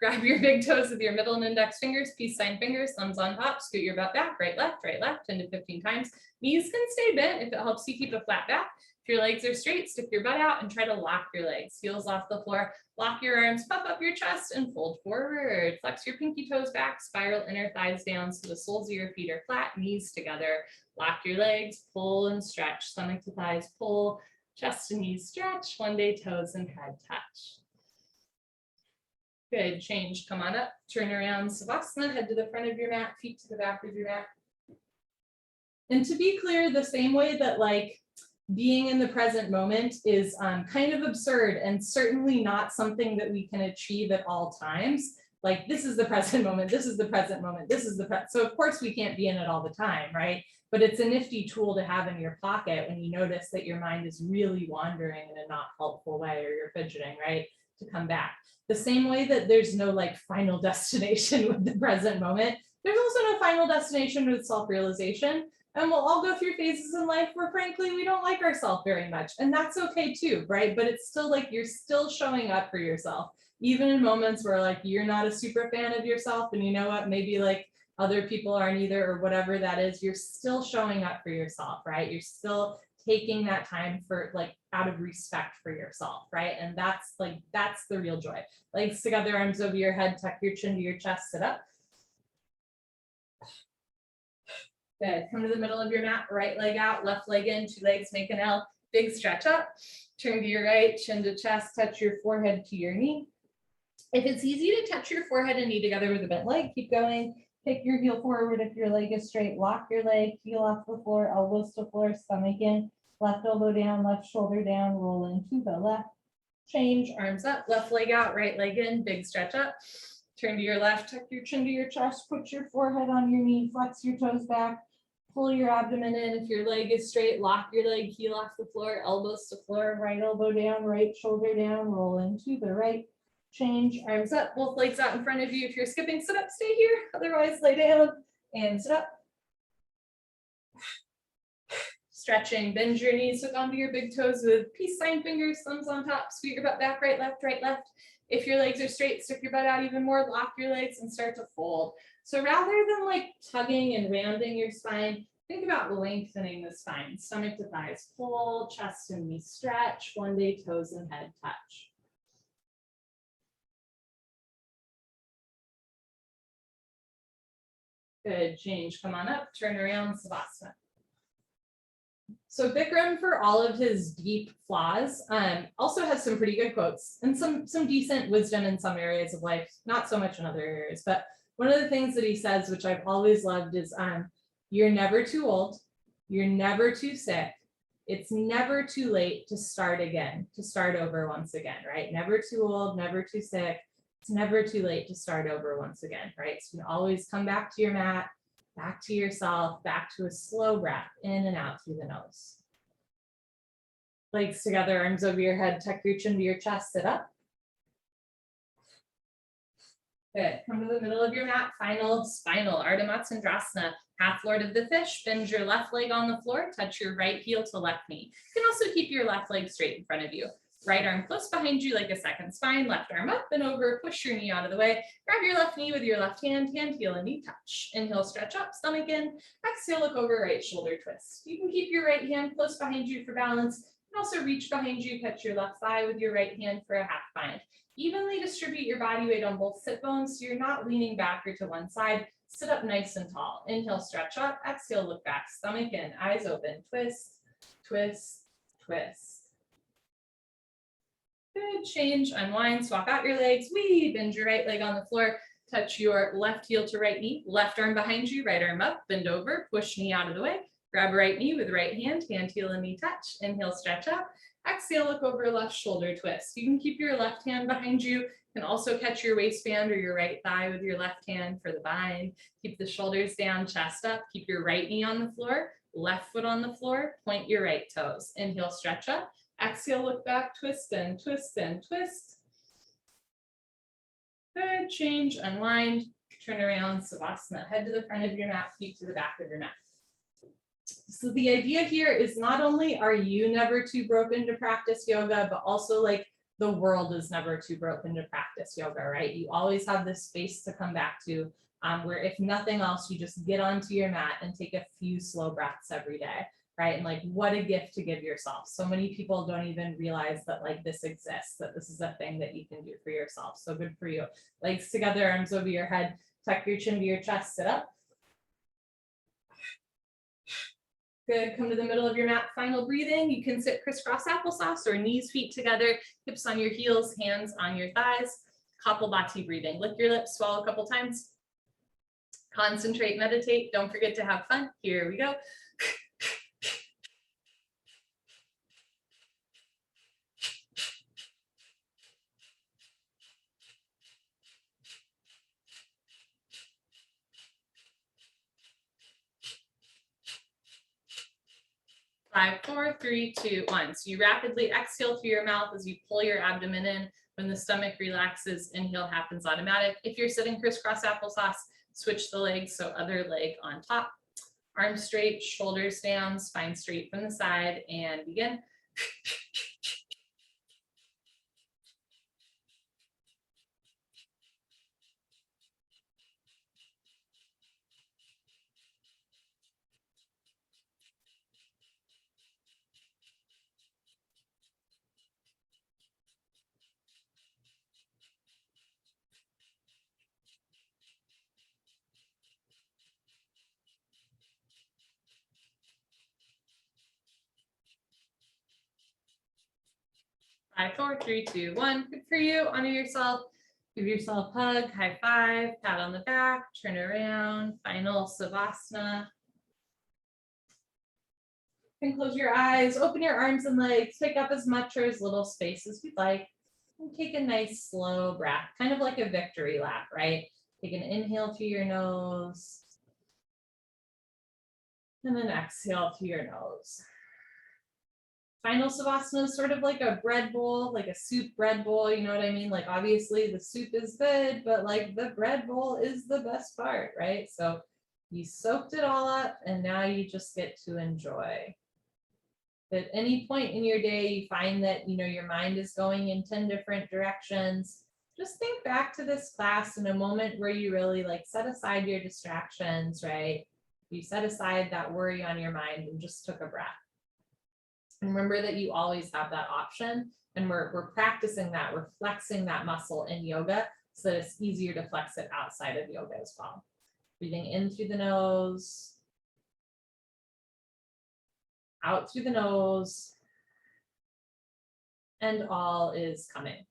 Grab your big toes with your middle and index fingers, peace sign fingers, thumbs on top, scoot your butt back, right, left, 10 to 15 times. Knees can stay bent if it helps you keep a flat back. If your legs are straight, stick your butt out and try to lock your legs. Heels off the floor, lock your arms, puff up your chest and fold forward. Flex your pinky toes back, spiral inner thighs down so the soles of your feet are flat, knees together. Lock your legs, pull and stretch, stomach to thighs, pull, chest and knees stretch, one day toes and head touch. Good, change, come on up, turn around, Savasana, head to the front of your mat, feet to the back of your mat. And to be clear, the same way that like being in the present moment is kind of absurd and certainly not something that we can achieve at all times. Like this is the present moment, this is the present moment, this is the present. So of course we can't be in it all the time, right? But it's a nifty tool to have in your pocket when you notice that your mind is really wandering in a not helpful way or you're fidgeting, right? To come back. The same way that there's no like final destination with the present moment, there's also no final destination with self-realization. And we'll all go through phases in life where frankly, we don't like ourselves very much. And that's okay too, right? But it's still like you're still showing up for yourself, even in moments where like you're not a super fan of yourself. And you know what, maybe like other people aren't either or whatever that is, you're still showing up for yourself, right? You're still taking that time for like out of respect for yourself, right? And that's the real joy. Legs together, arms over your head, tuck your chin to your chest, sit up. Good, come to the middle of your mat, right leg out, left leg in, two legs make an L, big stretch up, turn to your right, chin to chest, touch your forehead to your knee. If it's easy to touch your forehead and knee together with a bent leg, keep going. Kick your heel forward if your leg is straight, lock your leg, heel off the floor, elbows to floor, stomach in, left elbow down, left shoulder down, roll into the left. Change, arms up, left leg out, right leg in, big stretch up. Turn to your left, tuck your chin to your chest, put your forehead on your knee, flex your toes back, pull your abdomen in. If your leg is straight, lock your leg, heel off the floor, elbows to floor, right elbow down, right shoulder down, roll into the right. Change, arms up, both legs out in front of you. If you're skipping, sit up, stay here. Otherwise, lay down and sit up. Stretching, bend your knees, hook onto your big toes with peace sign fingers, thumbs on top, scoot your butt back, right, left, right, left. If your legs are straight, stick your butt out even more, lock your legs and start to fold. So rather than like tugging and rounding your spine, think about lengthening the spine, stomach to thighs, pull, chest and knees stretch, one day toes and head touch. Good, change, come on up, turn around, Savasana. So Bikram, for all of his deep flaws, also has some pretty good quotes and some decent wisdom in some areas of life, not so much in other areas. But one of the things that he says, which I've always loved, is you're never too old, you're never too sick, it's never too late to start again, to start over once again, right? Never too old, never too sick. It's never too late to start over once again, right? So you can always come back to your mat, back to yourself, back to a slow breath, in and out through the nose. Legs together, arms over your head, tuck your chin to your chest, sit up. Good, come to the middle of your mat, final spinal, Ardha Matsyendrasana, half lord of the fish, bend your left leg on the floor, touch your right heel to left knee. You can also keep your left leg straight in front of you. Right arm close behind you like a second spine, left arm up and over, push your knee out of the way, grab your left knee with your left hand, hand, heel, and knee touch. Inhale, stretch up, stomach in, exhale, look over, right shoulder twist. You can keep your right hand close behind you for balance, and also reach behind you, catch your left thigh with your right hand for a half bind. Evenly distribute your body weight on both sit bones so you're not leaning back or to one side. Sit up nice and tall. Inhale, stretch up, exhale, look back, stomach in, eyes open, twist, twist, twist. Good, change, unwind, swap out your legs, bend your right leg on the floor, touch your left heel to right knee, left arm behind you, right arm up, bend over, push knee out of the way, grab right knee with right hand, hand, heel, and knee touch, inhale, stretch up, exhale, look over, left shoulder twist. You can keep your left hand behind you, you can also catch your waistband or your right thigh with your left hand for the bind, keep the shoulders down, chest up, keep your right knee on the floor, left foot on the floor, point your right toes, inhale, stretch up, exhale, look back, twist and twist and twist. Good, change, unwind, turn around, Savasana. Head to the front of your mat, feet to the back of your mat. So the idea here is not only are you never too broken to practice yoga, but also like the world is never too broken to practice yoga, right? You always have this space to come back to, where if nothing else, you just get onto your mat and take a few slow breaths every day, right? And like, what a gift to give yourself. So many people don't even realize that like this exists, that this is a thing that you can do for yourself. So good for you. Legs together, arms over your head, tuck your chin to your chest, sit up. Good, come to the middle of your mat, final breathing. You can sit crisscross applesauce or knees, feet together, hips on your heels, hands on your thighs. Kapalbhati breathing. Lick your lips, swallow a couple times. Concentrate, meditate. Don't forget to have fun. Here we go. 5, 4, 3, 2, 1. So you rapidly exhale through your mouth as you pull your abdomen in. When the stomach relaxes, inhale happens automatic. If you're sitting crisscross applesauce, switch the legs, so other leg on top. Arms straight, shoulders down, spine straight from the side, and begin. Five, 4, 3, 2, 1. Good for you. Honor yourself. Give yourself a hug, high five, pat on the back, turn around. Final Savasana. And close your eyes, open your arms and legs, take up as much or as little space as you'd like. And take a nice slow breath, kind of like a victory lap, right? Take an inhale through your nose. And then exhale through your nose. Final Savasana is sort of like a bread bowl, like a soup bread bowl, you know what I mean? Like obviously the soup is good, but like the bread bowl is the best part, right? So you soaked it all up and now you just get to enjoy. At any point in your day, you find that, you know, your mind is going in 10 different directions. Just think back to this class in a moment where you really like set aside your distractions, right? You set aside that worry on your mind and just took a breath. And remember that you always have that option, and we're practicing that, we're flexing that muscle in yoga so that it's easier to flex it outside of yoga as well. Breathing in through the nose, out through the nose, and all is coming.